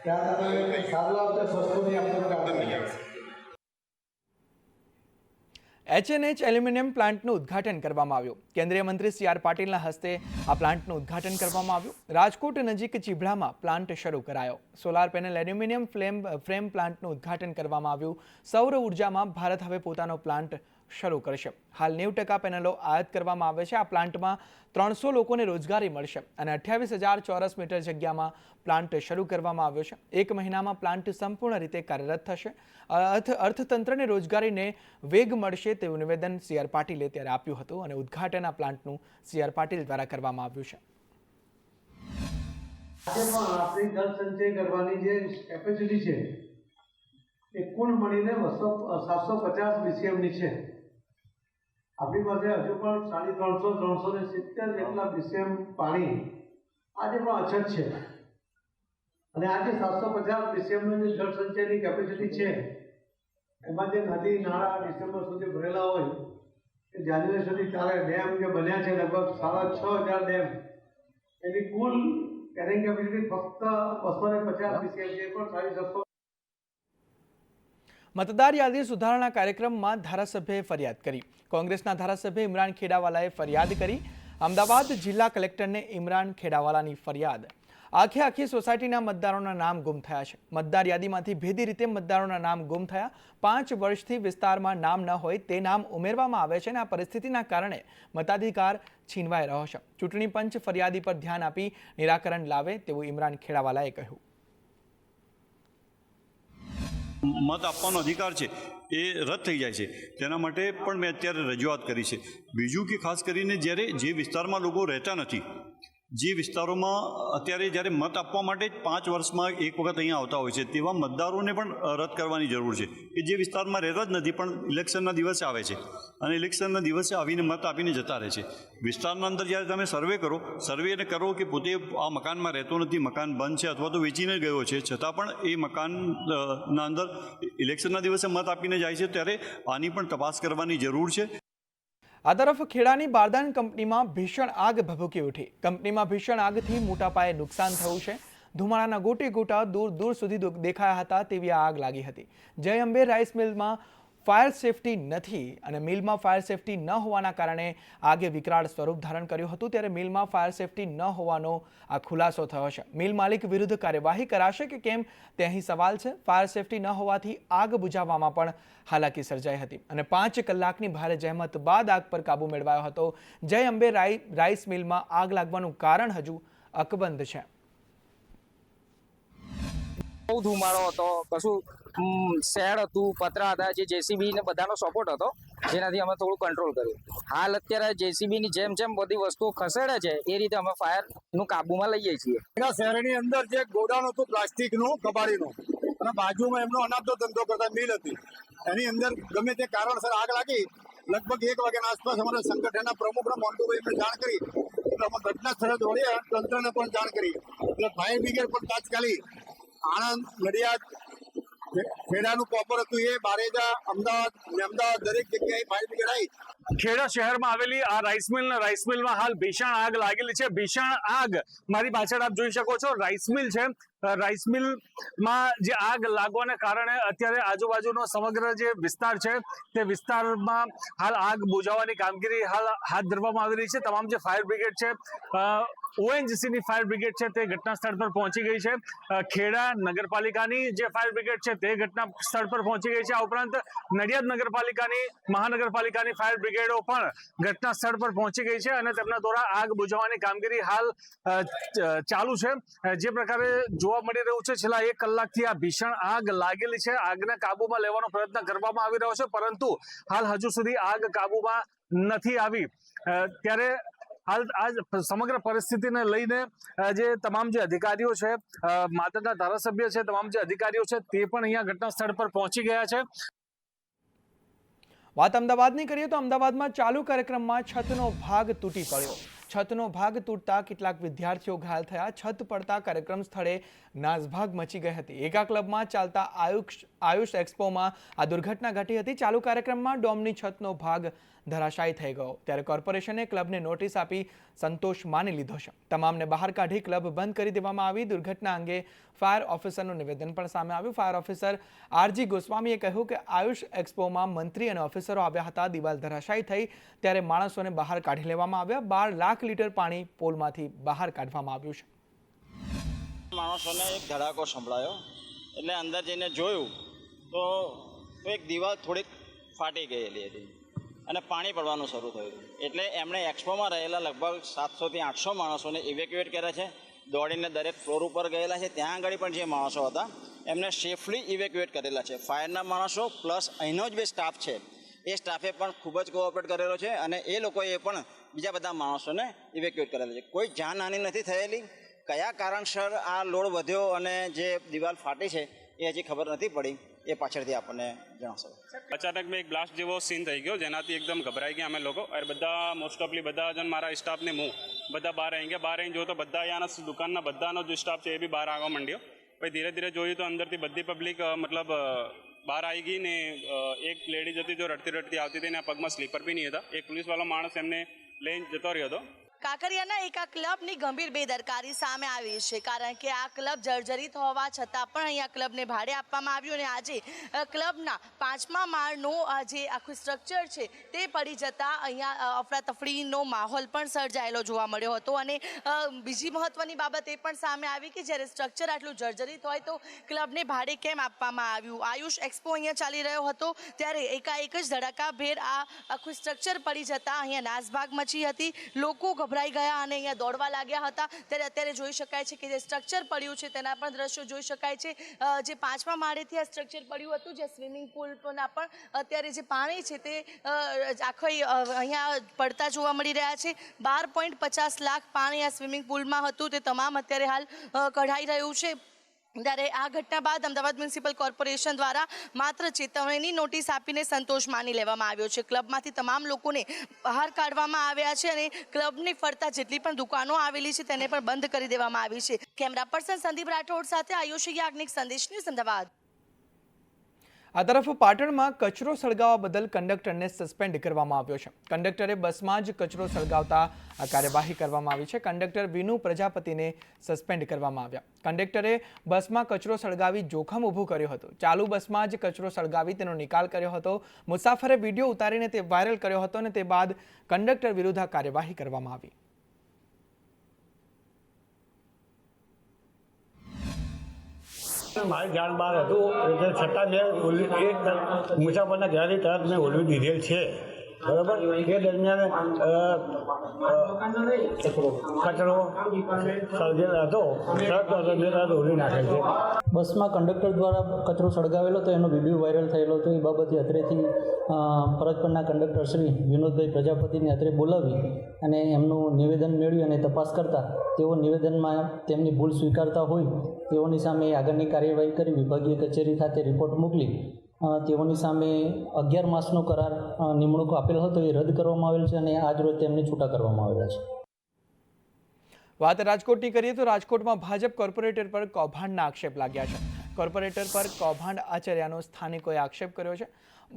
ત્યાં તમે સારું આપજો, સસ્તું નહીં આપજો કામ કરી. HNH એલ્યુમિનિયમ પ્લાન્ટનું ઉદ્ઘાટન કરવામાં આવ્યું. કેન્દ્રીય મંત્રી સી આર પાટીલના હસ્તે આ પ્લાન્ટનું ઉદ્ઘાટન કરવામાં આવ્યું. રાજકોટ નજીક ચીભડામાં પ્લાન્ટ શરૂ કરાયો. સોલાર પેનલ એલ્યુમિનિયમ ફ્રેમ પ્લાન્ટનું ઉદ્ઘાટન કરવામાં આવ્યું. સૌર ઉર્જામાં ભારત હવે પોતાનો પ્લાન્ટ શરૂ કરશે. હાલ 90% પેનલો આયાત કરવામાં આવે છે. આ પ્લાન્ટમાં 300 લોકોને રોજગારી મળશે અને 28,000 ચોરસ મીટર જગ્યામાં પ્લાન્ટ શરૂ કરવામાં આવ્યો છે. 1 મહિનામાં પ્લાન્ટ સંપૂર્ણ રીતે કાર્યરત થશે. અર્થતંત્રને રોજગારીને વેગ મળશે તેવું નિવેદન સી આર પાટીલે ત્યારે આપ્યું હતું અને ઉદ્ઘાટન આ પ્લાન્ટનું સી આર પાટીલ દ્વારા કરવામાં આવ્યું છે. આજે પણ આપણી જળ સંચય કરવાની જે કેપેસિટી છે એ કુલ મળીને 750 BCMની છે. આપણી પાસે હજુ પણ 350-370 જેટલા BCM પાણી આજે પણ અછત છે. અને આજે 750 BCMની જે જળ સંચયની કેપેસિટી છે એમાં જે નદી નાળા ડિસેમ્બર સુધી ભરેલા હોય એ જાન્યુઆરી સુધી ચાલે. ડેમ જે બન્યા છે લગભગ 6,500 ડેમ, એની કુલ કેરિંગ કેપેસિટી ફક્ત 250 BCM છે, પણ 750. મતદાર યાદી સુધારણા કાર્યક્રમમાં ધારાસભ્યએ ફરિયાદ કરી. કોંગ્રેસના ધારાસભ્ય ઇમરાન ખેડાવાલાએ ફરિયાદ કરી. અમદાવાદ જિલ્લા કલેક્ટરને ઇમરાન ખેડાવાલાની ફરિયાદ. આખી સોસાયટીના મતદારોના નામ ગુમ થયા છે. મતદાર યાદીમાંથી ભેદી રીતે મતદારોના નામ ગુમ થયા. 5 વર્ષથી વિસ્તારમાં નામ ન હોય તે નામ ઉમેરવામાં આવે છે અને આ પરિસ્થિતિના કારણે મતાધિકાર છીનવાઈ રહ્યો છે. ચૂંટણી પંચ ફરિયાદી પર ધ્યાન આપી નિરાકરણ લાવે તેવું ઇમરાન ખેડાવાલાએ કહ્યું. મત આપવાનો અધિકાર છે એ રદ થઈ જાય છે. તેના માટે પણ મેં અત્યારે રજૂઆત કરી છે. બીજું કે ખાસ કરીને જ્યારે જે વિસ્તારમાં લોકો રહેતા નથી, જે વિસ્તારોમાં અત્યારે જ્યારે મત આપવા માટે 5 વર્ષમાં એક વખત અહીંયા આવતા હોય છે, તેવા મતદારોને પણ રદ કરવાની જરૂર છે કે જે વિસ્તારમાં રહેતા જ નથી પણ ઇલેક્શનના દિવસે આવે છે અને ઇલેક્શનના દિવસે આવીને મત આપીને જતા રહે છે. વિસ્તારના અંદર જ્યારે તમે સર્વેને કરો કે પોતે આ મકાનમાં રહેતો નથી, મકાન બંધ છે અથવા તો વેચીને ગયો છે, છતાં પણ એ મકાનના અંદર ઇલેક્શનના દિવસે મત આપીને જાય છે, ત્યારે આની પણ તપાસ કરવાની જરૂર છે. આ તરફ ખેડાની બારદાન કંપનીમાં ભીષણ આગ ભભૂકી ઉઠી. કંપનીમાં ભીષણ આગથી મોટા પાયે નુકસાન થયું છે. ધુમાડાના ગોટા દૂર સુધી દેખાયા હતા તેવી આગ લાગી હતી. જય અંબે રાઈસ મિલમાં ફાયર સેફટી નથી અને મિલમાં ફાયર સેફટી ન હોવાના કારણે આગે વિકરાળ સ્વરૂપ ધારણ કર્યું હતું. ત્યારે મિલમાં ફાયર સેફટી ન હોવાનો આ ખુલાસો થયો છે. મિલ માલિક વિરુદ્ધ કાર્યવાહી કરાશે કે કેમ તે અહીં સવાલ છે. ફાયર સેફટી ન હોવાથી આગ બુઝાવવામાં પણ હાલાકી સર્જાઈ હતી અને 5 કલાકની ભારે જહેમત બાદ આગ પર કાબુ મેળવાયો હતો. જય અંબે રાઈસ મિલમાં આગ લાગવાનું કારણ હજુ અકબંધ છે. બહુ ધુમાડો હતો, કશું શેડ હતું, પતરા હતા, જે જેસીબી ને બધાનો સપોર્ટ હતો, જેનાથી અમે થોડું કંટ્રોલ કર્યું. હાલ અત્યારે જેસીબી ની જેમ બધી વસ્તુઓ ખસેડે છે એ રીતે અમે ફાયર નું કાબુમાં લઈએ છીએ. શહેરની અંદર જે ગોડાઉન હતું પ્લાસ્ટિકનું, કબાડીનું, અને બાજુમાં એમનો અનાજનો ધંધો કરતા મિલ હતી, એની અંદર ગમે તે કારણસર આગ લાગી. લગભગ 1 વાગ્યાના આસપાસ અમારા સંગઠનના પ્રમુખને મોન્ટુભાઈને જાણ કરી, અમે ઘટના સ્થળે દોડી તંત્રને પણ જાણ કરી. એટલે ફાયર બ્રિગેડ પણ તાત્કાલિક આણંદ, નડિયાદ, ખેડાનું પ્રોપર હતું એ બારેજા, અમદાવાદ દરેક જગ્યાએ ફાયર બ્રિગેડ આવી. ખેડા શહેરમાં આવેલી આ રાઈસ મિલમાં હાલ ભીષણ આગ લાગેલી છે. ભીષણ આગ મારી પાછળ આપ જોઈ શકો છો, રાઈસ મિલ છે. રાઈસ મિલમાં જે આગ લાગવાને કારણે અત્યારે આજુબાજુનો સમગ્ર જે વિસ્તાર છે તે વિસ્તારમાં હાલ આગ બુઝાવવાની કામગીરી હાલ હાથ ધરવામાં આવી રહી છે. તમામ જે ફાયર બ્રિગેડ છે, ઓએનજીસીની ફાયર બ્રિગેડ છે તે ઘટના સ્થળ પર પહોંચી ગઈ છે. ખેડા નગરપાલિકાની જે ફાયર બ્રિગેડ છે તે ઘટના સ્થળ પર પહોંચી ગઈ છે. આ ઉપરાંત નડિયાદ નગરપાલિકાની, મહાનગરપાલિકાની ફાયર બ્રિગેડો પણ ઘટના સ્થળ પર પહોંચી ગઈ છે અને તેમના દ્વારા આગ બુઝાવવાની કામગીરી હાલ ચાલુ છે. જે પ્રકારે જોવા મળી રહ્યું છે, છેલ્લા 1 કલાકથી આ ભીષણ આગ લાગેલી છે. આગને કાબુમાં લેવાનો પ્રયત્ન કરવામાં આવી રહ્યો છે, પરંતુ હાલ હજુ સુધી આગ કાબુમાં નથી આવી ત્યારે હાલ આ સમગ્ર પરિસ્થિતિને લઈને જે તમામ જે અધિકારીઓ છે, માતરના ધારાસભ્ય છે, તમામ જે અધિકારીઓ છે તે પણ અહીંયા ઘટના સ્થળ પર પહોંચી ગયા છે. વાત અમદાવાદની કરીએ તો અમદાવાદમાં ચાલુ કાર્યક્રમમાં છતનો ભાગ તૂટી પડ્યો. છતનો ભાગ તૂટતા કેટલાક વિદ્યાર્થીઓ ઘાયલ થયા. છત પડતા કાર્યક્રમ સ્થળે નાસભાગ મચી ગઈ હતી. એકા ક્લબમાં ચાલતા આયુષ એક્સપોમાં આ દુર્ઘટના ઘટી હતી. ચાલુ કાર્યક્રમમાં ડોમની છતનો ભાગ ધરાશાયી થઈ ગયો ત્યારે કોર્પોરેશને ક્લબને નોટિસ આપી સંતોષ માની લીધો છે. તમામને બહાર કાઢી ક્લબ બંધ કરી દેવામાં આવી. દુર્ઘટના અંગે ફાયર ઓફિસરનું નિવેદન પણ સામે આવ્યું. ફાયર ઓફિસર આરજી ગોસ્વામીએ કહ્યું કે આયુષ એક્સપોમાં મંત્રી અને ઓફિસરો આવ્યા હતા. દિવાલ ધરાશાયી થઈ ત્યારે માણસોને બહાર કાઢી લેવામાં આવ્યા. 12 લાખ લીટર પાણી પોલમાંથી બહાર કાઢવામાં આવ્યું છે. માણસોને એક ધડાકો સંભળાયો એટલે અંદર જઈને જોયું તો એક દિવાલ થોડીક ફાટી ગયેલી હતી અને પાણી પડવાનું શરૂ થયું. એટલે એમણે એક્સપોમાં રહેલા લગભગ 700 થી 800 માણસોને ઇવેક્યુએટ કર્યા છે. દોડીને દરેક ફ્લોર ઉપર ગયેલા છે. ત્યાં આગળ પણ જે માણસો હતા એમને સેફલી ઇવેક્યુએટ કરેલા છે. ફાયરના માણસો પ્લસ અહીંનો જ બે સ્ટાફ છે એ સ્ટાફે પણ ખૂબ જ કોઓપરેટ કરેલો છે અને એ લોકોએ પણ બીજા બધા માણસોને ઇવેક્યુએટ કરેલા છે. કોઈ જાનહાનિ નથી થયેલી. કયા કારણસર આ લોડ વધ્યો અને જે દિવાલ ફાટી છે એ હજી ખબર નથી પડી. એ પાછળથી આપણને જણાવશો. અચાનક મેં એક બ્લાસ્ટ જેવો સીન થઈ ગયો જેનાથી એકદમ ગભરાઈ ગયા અમે લોકો. અને બધા મોસ્ટ ઓફલી બધા જણ મારા સ્ટાફને બધા બહાર આવી ગયા. બહાર આવીને જો તો બધા અહીંયાના દુકાનના બધાનો જે સ્ટાફ છે એ બી બહાર આવવા માંડ્યો. પછી ધીરે ધીરે જોયું તો અંદરથી બધી પબ્લિક મતલબ બહાર આવી ગઈ ને એક લેડીઝ હતી જો રડતી રડતી આવતી હતી ને પગમાં સ્લીપર બી નહીં હતા. એક પોલીસવાળો માણસ એમને લઈને જતો રહ્યો હતો. કાંકરિયાના એક આ ક્લબની ગંભીર બેદરકારી સામે આવી છે કારણ કે આ ક્લબ જર્જરિત હોવા છતાં પણ અહીંયા ક્લબને ભાડે આપવામાં આવ્યું અને આજે ક્લબના 5મા માળનું જે આખું સ્ટ્રક્ચર છે તે પડી જતાં અહીંયા અફરાતફરીનો માહોલ પણ સર્જાયેલો જોવા મળ્યો હતો. અને બીજી મહત્વની બાબત એ પણ સામે આવી કે જ્યારે સ્ટ્રક્ચર આટલું જર્જરિત હોય તો ક્લબને ભાડે કેમ આપવામાં આવ્યું. આયુષ એક્સપો અહીંયા ચાલી રહ્યો હતો ત્યારે એકાએક જ ધડાકાભેર આ આખું સ્ટ્રક્ચર પડી જતાં અહીંયા નાસભાગ મચી હતી. લોકો ગભરાઈ ગયા અને અહીંયા દોડવા લાગ્યા હતા. ત્યારે અત્યારે જોઈ શકાય છે કે જે સ્ટ્રક્ચર પડ્યું છે તેના પણ દ્રશ્યો જોઈ શકાય છે. જે 5મા માળેથી આ સ્ટ્રક્ચર પડ્યું હતું જે સ્વિમિંગ પુલના પણ અત્યારે જે પાણી છે તે આખા અહીંયા પડતા જોવા મળી રહ્યા છે. 12.50 લાખ પાણી આ સ્વિમિંગ પુલમાં હતું તે તમામ અત્યારે હાલ કઢાઈ રહ્યું છે. ત્યારે આ ઘટના બાદ અમદાવાદ મ્યુનિસિપલ કોર્પોરેશન દ્વારા માત્ર ચેતવણીની નોટિસ આપીને સંતોષ માની લેવામાં આવ્યો છે. ક્લબમાંથી તમામ લોકોને બહાર કાઢવામાં આવ્યા છે અને ક્લબની ફરતા જેટલી પણ દુકાનો આવેલી છે તેને પણ બંધ કરી દેવામાં આવી છે. કેમેરા પર્સન સંદીપ રાઠોડ સાથે આયુષી યાજ્ઞિક, સંદેશ ન્યૂઝ, અમદાવાદ. આ તરફ પાટણમાં કચરો સળગાવવા બદલ કંડક્ટરને સસ્પેન્ડ કરવામાં આવ્યો છે. કંડક્ટરે બસમાં જ કચરો સળગાવતા આ કાર્યવાહી કરવામાં આવી છે. કંડક્ટર વિનુ પ્રજાપતિને સસ્પેન્ડ કરવામાં આવ્યા. કંડક્ટરે બસમાં કચરો સળગાવી જોખમ ઊભું કર્યું હતું. ચાલુ બસમાં જ કચરો સળગાવી તેનો નિકાલ કર્યો હતો. મુસાફરે વિડીયો ઉતારીને તે વાયરલ કર્યો હતો અને તે બાદ કંડક્ટર વિરુદ્ધ આ કાર્યવાહી કરવામાં આવી. મારી જાણ બહાર હતું એટલે છતાં મેં એક મુસાફરના ઘરેથી તરત મેં ઓલવી દીધેલ છે. બરાબર એ દરમિયાન કચરો સળગેલો હતો તરત મેં તરત ઓલવી નાખેલ છે. બસમાં કંડક્ટર દ્વારા કચરો સળગાવેલો હતો એનો વિડીયો વાયરલ થયેલો હતો. એ બાબતે અત્રેથી ફરજ પરના કંડક્ટર શ્રી વિનોદભાઈ પ્રજાપતિને અત્રે બોલાવી અને એમનું નિવેદન મેળવી અને તપાસ કરતા તેઓ નિવેદનમાં તેમની ભૂલ સ્વીકારતા હોય તેઓની સામે આગળની કાર્યવાહી કરી વિભાગીય કચેરી ખાતે રિપોર્ટ મોકલી તેઓની સામે 11 માસનો કરાર નિમણૂક આપેલ હતો એ રદ કરવામાં આવેલ છે અને આજ રોજ તેમને છૂટા કરવામાં આવેલા છે. વાત રાજકોટની કરીએ તો રાજકોટમાં ભાજપ કોર્પોરેટર પર કૌભાંડના આક્ષેપ લાગ્યા છે. કોર્પોરેટર પર કૌભાંડ આચર્યાનો સ્થાનિકોએ આક્ષેપ કર્યો છે.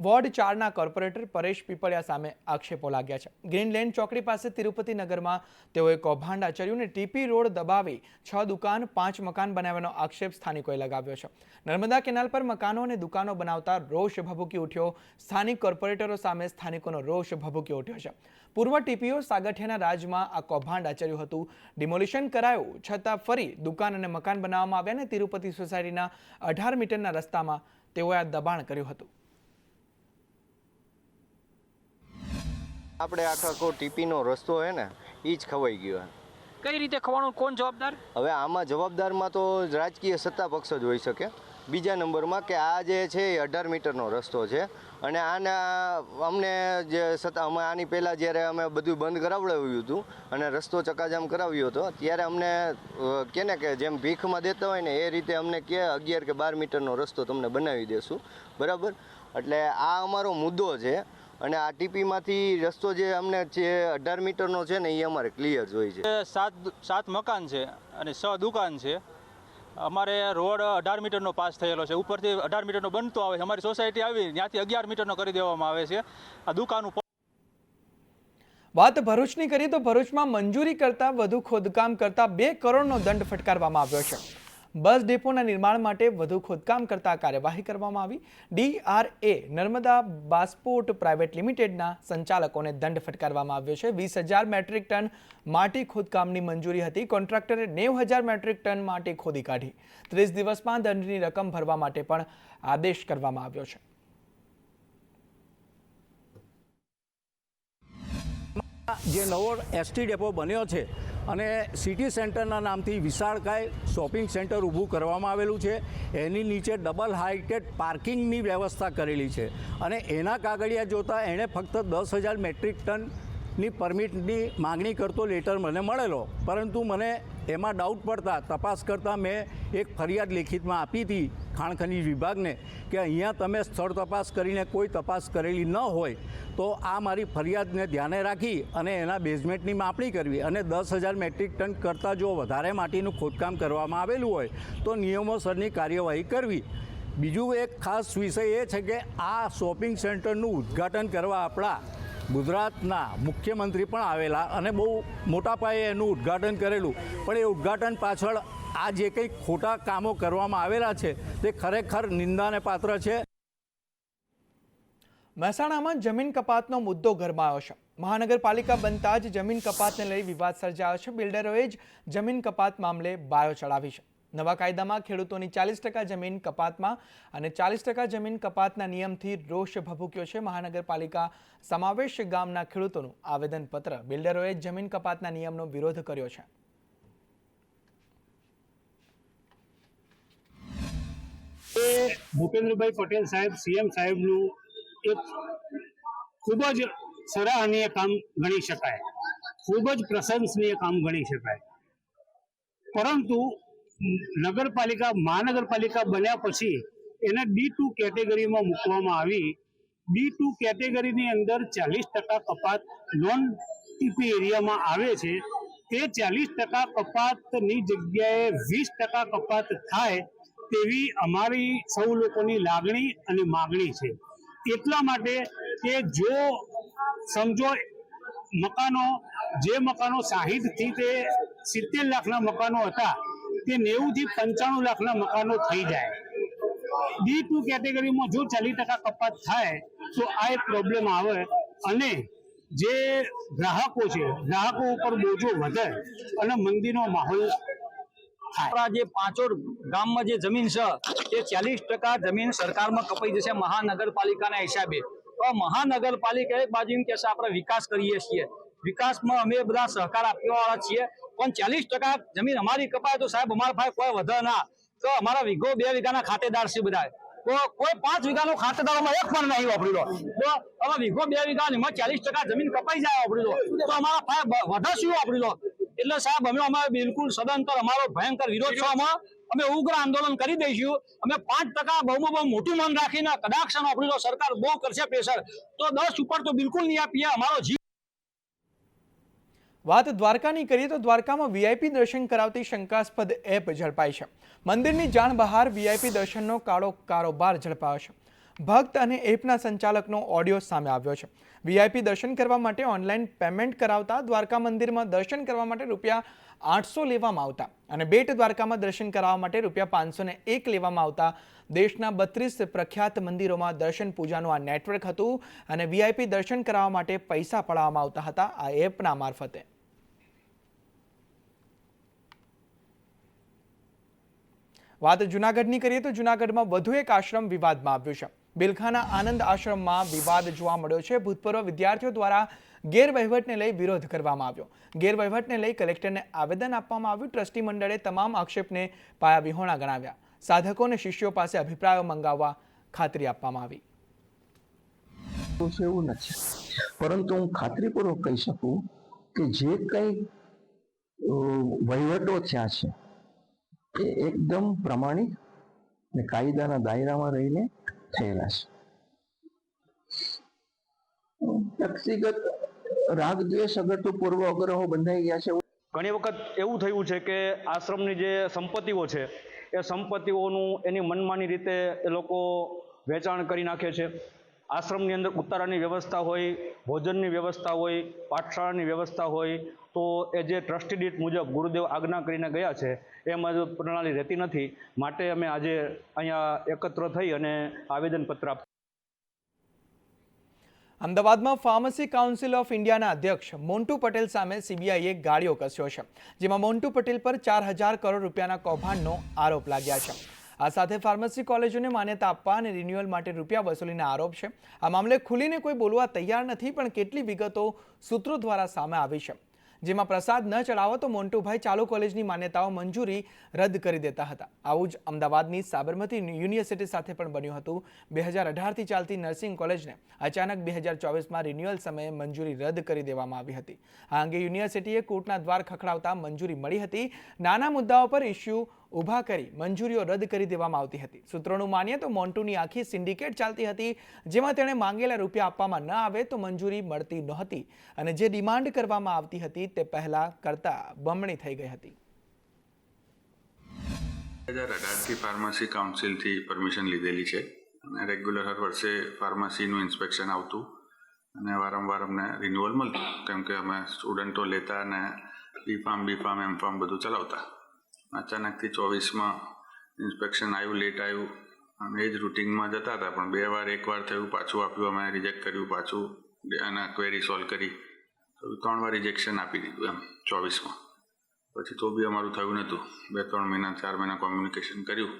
વોર્ડ 4ના કોર્પોરેટર પરેશ પીપળિયા સામે આક્ષેપો લાગ્યા છે. ગ્રીનલેન્ડ ચોકડી પાસે તિરુપતિ નગરમાં તેઓએ કૌભાંડ આચર્યું અને ટીપી રોડ દબાવી 6 દુકાન 5 મકાન બનાવવાનો આક્ષેપ સ્થાનિકોએ લગાવ્યો છે. નર્મદા કેનાલ પર મકાનો અને દુકાનો બનાવતા રોષ ભભૂકી ઉઠ્યો. સ્થાનિક કોર્પોરેટરો સામે સ્થાનિકોનો રોષ ભભૂકી ઉઠ્યો છે. પૂર્વ ટીપીઓ સાગઠિયાના રાજમાં આ કૌભાંડ આચર્યું હતું. ડિમોલિશન કરાયું છતાં ફરી દુકાન અને મકાન બનાવવામાં આવ્યા અને તિરુપતિ સોસાયટીના 18 મીટરના રસ્તામાં તેઓએ આ દબાણ કર્યું હતું. આપણે આખો ટીપીનો રસ્તો હે ને એ જ ખવાઈ ગયો. કઈ રીતે ખવાનું, કોણ જવાબદાર? હવે આમાં જવાબદારમાં તો રાજકીય સત્તા પક્ષ જ હોઈ શકે. બીજા નંબરમાં કે આ જે છે એ 18 મીટરનો રસ્તો છે અને અમને જે છતાં અમે આની પહેલાં જ્યારે અમે બધું બંધ કરાવડાવ્યું હતું અને રસ્તો ચકાજામ કરાવ્યો હતો ત્યારે અમને કે ને કે જેમ ભીખમાં દેતા હોય ને એ રીતે અમને કે 11 કે 12 મીટરનો રસ્તો તમને બનાવી દેશું, બરાબર. એટલે આ અમારો મુદ્દો છે અને આ ટીપીમાંથી રસ્તો જે અમને જે 18 મીટરનો છે ને એ અમારે ક્લિયર જોઈએ છે. 7 મકાન છે અને 6 દુકાન છે. અમારે રોડ 18 મીટરનો પાસ થયેલો છે, ઉપરથી 18 મીટરનો બનતો આવે છે. અમારી સોસાયટી આવી ત્યાંથી 11 મીટરનો કરી દેવામાં આવે છે. આ દુકાન વાત ભરૂચની કરીએ તો ભરૂચમાં મંજૂરી કરતાં વધુ ખોદકામ કરતા 2 કરોડનો દંડ ફટકારવામાં આવ્યો છે. બસ ડેપોના નિર્માણ માટે વધુ ખોદકામ કરતા કાર્યવાહી કરવામાં આવી. DRA નર્મદા બાસ્પોર્ટ પ્રાઇવેટ લિમિટેડના સંચાલકોને દંડ ફટકારવામાં આવ્યો છે. 20,000 મેટ્રિક ટન માટી ખોદકામની મંજૂરી હતી. કોન્ટ્રાક્ટરે 90,000 મેટ્રિક ટન માટી ખોદી કાઢી. 30 દિવસમાં દંડની રકમ ભરવા માટે પણ આદેશ કરવામાં આવ્યો છે. જે નવો એસટી ડેપો બન્યો છે અને સિટી સેન્ટરના નામથી વિશાળકાય શોપિંગ સેન્ટર ઊભું કરવામાં આવેલું છે. એની નીચે ડબલ હાઇટેડ પાર્કિંગની વ્યવસ્થા કરેલી છે અને એના કાગળિયા જોતાં એણે ફક્ત 10,000 મેટ્રિક ટનની પરમિટની માગણી કરતો લેટર મને મળેલો, પરંતુ મને એમાં ડાઉટ પડતા તપાસ કરતાં મેં એક ફરિયાદ લેખિતમાં આપી હતી ખાણ ખનીજ વિભાગને કે અહીંયા તમે સ્થળ તપાસ કરીને કોઈ તપાસ કરેલી ન હોય તો આ મારી ફરિયાદને ધ્યાને રાખી અને એના બેઝમેન્ટની માપણી કરવી અને 10,000 મેટ્રિક ટન કરતાં જો વધારે માટીનું ખોદકામ કરવામાં આવેલું હોય તો નિયમોસરની કાર્યવાહી કરવી. બીજું એક ખાસ વિષય એ છે કે આ શોપિંગ સેન્ટરનું ઉદ્ઘાટન કરવા આપણા ગુજરાતના મુખ્યમંત્રી પણ આવેલા અને બહુ મોટા પાયે એનું ઉદ્ઘાટન કરેલું, પણ એ ઉદ્ઘાટન પાછળ આ જે કંઈ ખોટા કામો કરવામાં આવેલા છે તે ખરેખર નિંદાને પાત્ર છે. મહેસાણામાં જમીન કપાતનો મુદ્દો ગરમાયો છે. મહાનગરપાલિકા બનતા જ જમીન કપાતને લઈ વિવાદ સર્જાયો છે. બિલ્ડરોએ જ જમીન કપાત મામલે બાયો ચડાવી છે. નવા કાયદામાં ખેડૂતોની 40% જમીન કપાતમાં અને 40% જમીન કપાતના નિયમથી રોષ ભભૂક્યો છે. મહાનગરપાલિકા સમાવેશ ગામના ખેડૂતોનું આવેદનપત્ર. બિલ્ડરોએ જમીન કપાતના નિયમનો વિરોધ કર્યો છે. ભૂપેન્દ્રભાઈ પટેલ સાહેબ CM સાહેબનું એક ખૂબ જ સરાહનીય કામ ગણી શકાય, ખૂબ જ પ્રશંસનીય કામ ગણી શકાય. પરંતુ મહાનગરપાલિકા બન્યા પછી એને D2 કેટેગરીમાં મૂકવામાં આવી. D2 કેટેગરીની અંદર 40% કપાત નોન ટીપી એરિયામાં આવે છે. તે 40% કપાતની જગ્યાએ 20% કપાત થાય તેવી અમારી સૌ લોકોની લાગણી અને માગણી છે. એટલા માટે કે જો સમજો જે મકાનો 60 થી તે 70 લાખના મકાનો હતા તે 90 થી 95 લાખના મકાનો થઈ જાય. D2 કેટેગરીમાં જો 40% કપાત થાય તો આ એક પ્રોબ્લેમ આવે અને જે ગ્રાહકો છે ગ્રાહકો ઉપર બોજો વધે અને મંદીનો માહોલ આપણા જે પાંચોડ ગામમાં જે જમીન છે તે 40% જમીન સરકારમાં કપાઈ જશે મહાનગરપાલિકાના હિસાબે. તો મહાનગરપાલિકા એક બાજુ એમ કહેશે આપણે વિકાસ કરીએ છીએ, વિકાસમાં અમે બધા સહકાર આપવાવાળા છીએ, પણ 40% જમીન અમારી કપાય તો સાહેબ અમારા પાસે કોઈ વધે ના. તો અમારા વીઘો 2 વીઘાના ખાતેદાર છે બધા, તો કોઈ 5 વીઘાનો ખાતેદારોમાં એક પણ નહીં વાપરી લો. તો હવે વીઘો 2 વીઘાની 40% જમીન કપાઈ જાય વાપરી લો તો અમારા પાસે વધે શું વાપરી લો. એટલે સાહેબ અમે બિલકુલ સદંતર અમારો ભયંકર વિરોધ છે. અમે ઉગ્ર આંદોલન કરી દઈશું. અમે 5% બહુ મોટું મન રાખીને કદાચ વાપરી લો, સરકાર બહુ કરશે પ્રેશર તો 10 ઉપર તો બિલકુલ નહીં આપીએ. અમારો જીવ. વાત દ્વારકાની કરીએ તો દ્વારકામાં VIP દર્શન કરાવતી શંકાસ્પદ એપ ઝડપાઈ છે. મંદિરની જાણ બહાર VIP દર્શનનો કાળો કારોબાર ઝડપાયો છે. ભક્ત અને એપના સંચાલકનો ઓડિયો સામે આવ્યો છે. VIP દર્શન કરવા માટે ઓનલાઈન પેમેન્ટ કરાવતા દ્વારકા મંદિરમાં દર્શન કરવા માટે ₹800 લેવામાં આવતા અને બેટ દ્વારકામાં દર્શન કરાવવા માટે ₹501 લેવામાં આવતા દેશના 32 પ્રખ્યાત મંદિરોમાં દર્શન પૂજાનું આ નેટવર્ક હતું અને VIP દર્શન કરાવવા માટે પૈસા પડાવવામાં આવતા હતા આ એપના મારફતે. વાત જૂનાગઢની કરીએ તો જૂનાગઢમાં વધુ એક આશ્રમ વિવાદમાં આવ્યું છે. બિલખાના આનંદ આશ્રમમાં વિવાદ જોવા મળ્યો છે. ભૂતપૂર્વ વિદ્યાર્થીઓ દ્વારા ગેરવહીવટને લઈ વિરોધ કરવામાં આવ્યો. ગેરવહીવટને લઈ કલેક્ટરને આવેદન આપવામાં આવ્યું. ટ્રસ્ટી મંડળે તમામ આક્ષેપને પાયાવિહોણા ગણાવ્યા. સાધકો અને શિષ્યો પાસે અભિપ્રાયો મંગાવવા ખાતરી આપવામાં આવી. એવું નથી, પરંતુ હું ખાતરીપૂર્વક કહી શકું કે જે કંઈ વહીવટો થયા છે એ એકદમ પ્રમાણિક અને કાયદાના દાયરામાં રહીને થયેલા છે. વ્યક્તિગત રાગ દ્વેષ અગર તો પૂર્વ અગ્રહો બંધાઈ ગયા છે. ઘણી વખત એવું થયું છે કે આશ્રમની જે સંપત્તિઓ છે એ સંપત્તિઓનું એની મનમાની રીતે એ લોકો વેચાણ કરી નાખે છે. આશ્રમની અંદર ઉતારાની વ્યવસ્થા હોય, ભોજનની વ્યવસ્થા હોય, પાઠશાળાની વ્યવસ્થા હોય, તો એ જે ટ્રસ્ટી દીઠ મુજબ ગુરુદેવ આજ્ઞા કરીને ગયા છે એ મુજબ પ્રણાલી રહેતી નથી. માટે અમે આજે અહીંયા એકત્ર થઈ અને આવેદનપત્ર આપ્યું. અમદાવાદમાં ફાર્મસી કાઉન્સિલ ઓફ ઇન્ડિયાના અધ્યક્ષ મોન્ટુ પટેલ સામે સીબીઆઈએ ગાળિયો કસ્યો છે, જેમાં મોન્ટુ પટેલ પર 4,000 કરોડ રૂપિયાના કૌભાંડનો આરોપ લાગ્યા છે. આ સાથે ફાર્મસી કોલેજોને માન્યતા આપવા અને રિન્યુઅલ માટે રૂપિયા વસૂલીના આરોપ છે. આ મામલે ખુલીને કોઈ બોલવા તૈયાર નથી, પણ કેટલી વિગતો સૂત્રો દ્વારા સામે આવી છે, જેમાં પ્રસાદ ન ચડાવો તો મોન્ટુભાઈ ચાલુ કોલેજની માન્યતાઓ મંજૂરી રદ કરી દેતા હતા. આવું જ અમદાવાદની સાબરમતી યુનિવર્સિટી સાથે પણ બન્યું હતું. 2018થી ચાલતી નર્સિંગ કોલેજને અચાનક 2024માં રિન્યુઅલ સમયે મંજૂરી રદ કરી દેવામાં આવી હતી. આ અંગે યુનિવર્સિટીએ કોર્ટના દ્વાર ખખડાવતા મંજૂરી મળી હતી. નાના મુદ્દાઓ પર ઇસ્યુ ઊભા કરી મંજૂરીઓ રદ કરી દેવામાં આવતી હતી. સૂત્રોનું માનીએ તો મોન્ટુની આખી સિન્ડિકેટ ચાલતી હતી, જેમાં તેણે માંગેલા રૂપિયા આપવામાં ન આવે તો મંજૂરી મળતી નહોતી અને જે ડિમાન્ડ કરવામાં આવતી હતી તે પહેલા કરતા બમણી થઈ ગઈ હતી. 2018થી ફાર્મસી કાઉન્સિલથી પરમિશન લીધેલી છે અને રેગ્યુલર હર વર્ષે ફાર્મસીનું ઇન્સ્પેક્શન આવતું અને વારંવાર અમને રિન્યુઅલ મળતું, કેમ કે અમે સ્ટુડન્ટો લેતા અને બી.ફાર્મ, એમ.ફાર્મ બધું ચલાવતા. અચાનકથી 24માં ઇન્સ્પેક્શન આવ્યું, લેટ આવ્યું અને એ જ રૂટિનમાં જતા હતા, પણ 2 વાર, 1 વાર થયું, પાછું આપ્યું, અમે રિજેક્ટ કર્યું, પાછું અને ક્વેરી સોલ્વ કરી, તો 3 વાર રિજેક્શન આપી દીધું એમ 24માં. પછી તો બી અમારું થયું નહોતું. 2-3 મહિના, 4 મહિના કોમ્યુનિકેશન કર્યું,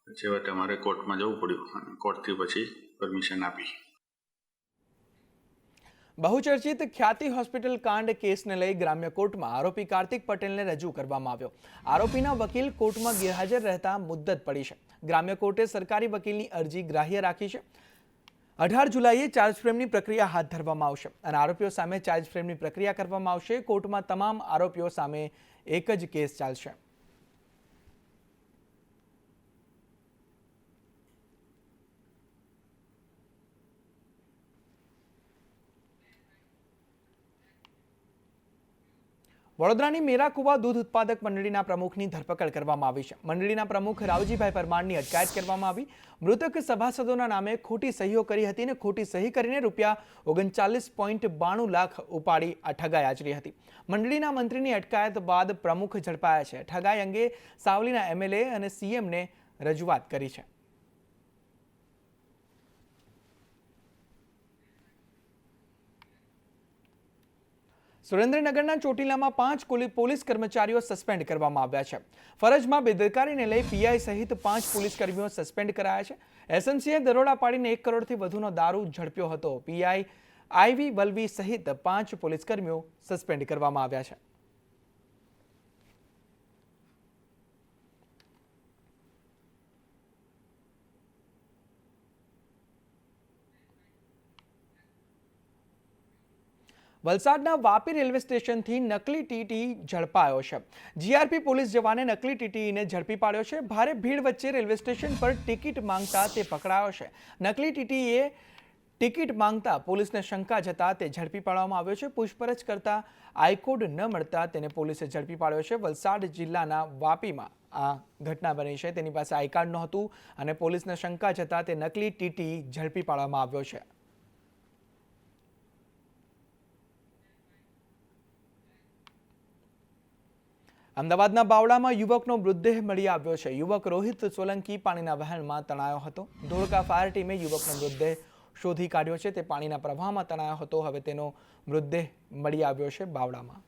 છેવટે અમારે કોર્ટમાં જવું પડ્યું અને કોર્ટથી પછી પરમિશન આપી. બહુચર્ચિત ખ્યાતિ હોસ્પિટલ કાંડ કેસને લઈ ગ્રામ્ય કોર્ટમાં આરોપી કાર્તિક પટેલને રજૂ કરવામાં આવ્યો. આરોપીના વકીલ કોર્ટમાં ગેરહાજર રહેતા મુદ્દત પડી છે. ગ્રામ્ય કોર્ટે સરકારી વકીલની અરજી ગ્રાહ્ય રાખી છે. 18 જુલાઈએ ચાર્જ ફ્રેમની પ્રક્રિયા હાથ ધરવામાં આવશે અને આરોપીઓ સામે ચાર્જ ફ્રેમની પ્રક્રિયા કરવામાં આવશે. કોર્ટમાં તમામ આરોપીઓ સામે એક જ કેસ ચાલશે. વડોદરાની મેરાકુવા દૂધ ઉત્પાદક મંડળીના પ્રમુખની ધરપકડ કરવામાં આવી છે. મંડળીના પ્રમુખ રાવજીભાઈ પરમારની અટકાયત કરવામાં આવી. મૃતક સભાસદોના નામે ખોટી સહીઓ કરી હતી અને ખોટી સહી કરીને ₹39.92 લાખ ઉપાડી આ ઠગાઈ આચરી હતી. મંડળીના મંત્રીની અટકાયત બાદ પ્રમુખ ઝડપાયા છે. ઠગાઈ અંગે સાવલીના એમએલએ અને સીએમને રજૂઆત કરી છે. સુરેન્દ્રનગરના ચોટીલામાં 5 પોલીસ કર્મચારીઓ સસ્પેન્ડ કરવામાં આવ્યા છે. ફરજમાં બેદરકારીને લઈ પીઆઈ સહિત 5 પોલીસ કર્મીઓ સસ્પેન્ડ કરાયા છે. એસએમસીએ દરોડા પાડીને 1 કરોડથી વધુનો દારૂ ઝડપ્યો હતો. પીઆઈ આઈવી વલવી સહિત 5 પોલીસ કર્મીઓ સસ્પેન્ડ કરવામાં આવ્યા છે. વલસાડના વાપી રેલવે સ્ટેશનથી નકલી ટીટી ઝડપાયો છે. જીઆરપી પોલીસ જવાને નકલી ટીટીને ઝડપી પાડ્યો છે. ભારે ભીડ વચ્ચે રેલવે સ્ટેશન પર ટિકિટ માંગતા તે પકડાયો છે. નકલી ટીટીએ ટિકિટ માંગતા પોલીસને શંકા જતા તે ઝડપી પાડવામાં આવ્યો છે. પૂછપરછ કરતા આઈકોડ ન મળતા તેને પોલીસે ઝડપી પાડ્યો છે. વલસાડ જિલ્લાના વાપીમાં આ ઘટના બની છે. તેની પાસે આઈ કાર્ડ નહોતું અને પોલીસને શંકા જતા તે નકલી ટીટી ઝડપી પાડવામાં આવ્યો છે. અમદાવાદના બાવળામાં યુવકનો મૃતદેહ મળી આવ્યો છે. યુવક રોહિત સોલંકી પાણીના વહેણમાં તણાયો હતો. ધોળકા ફાયર ટીમે યુવકનો મૃતદેહ શોધી કાઢ્યો છે. તે પાણીના પ્રવાહમાં તણાયો હતો. હવે તેનો મૃતદેહ મળી આવ્યો છે બાવળામાં.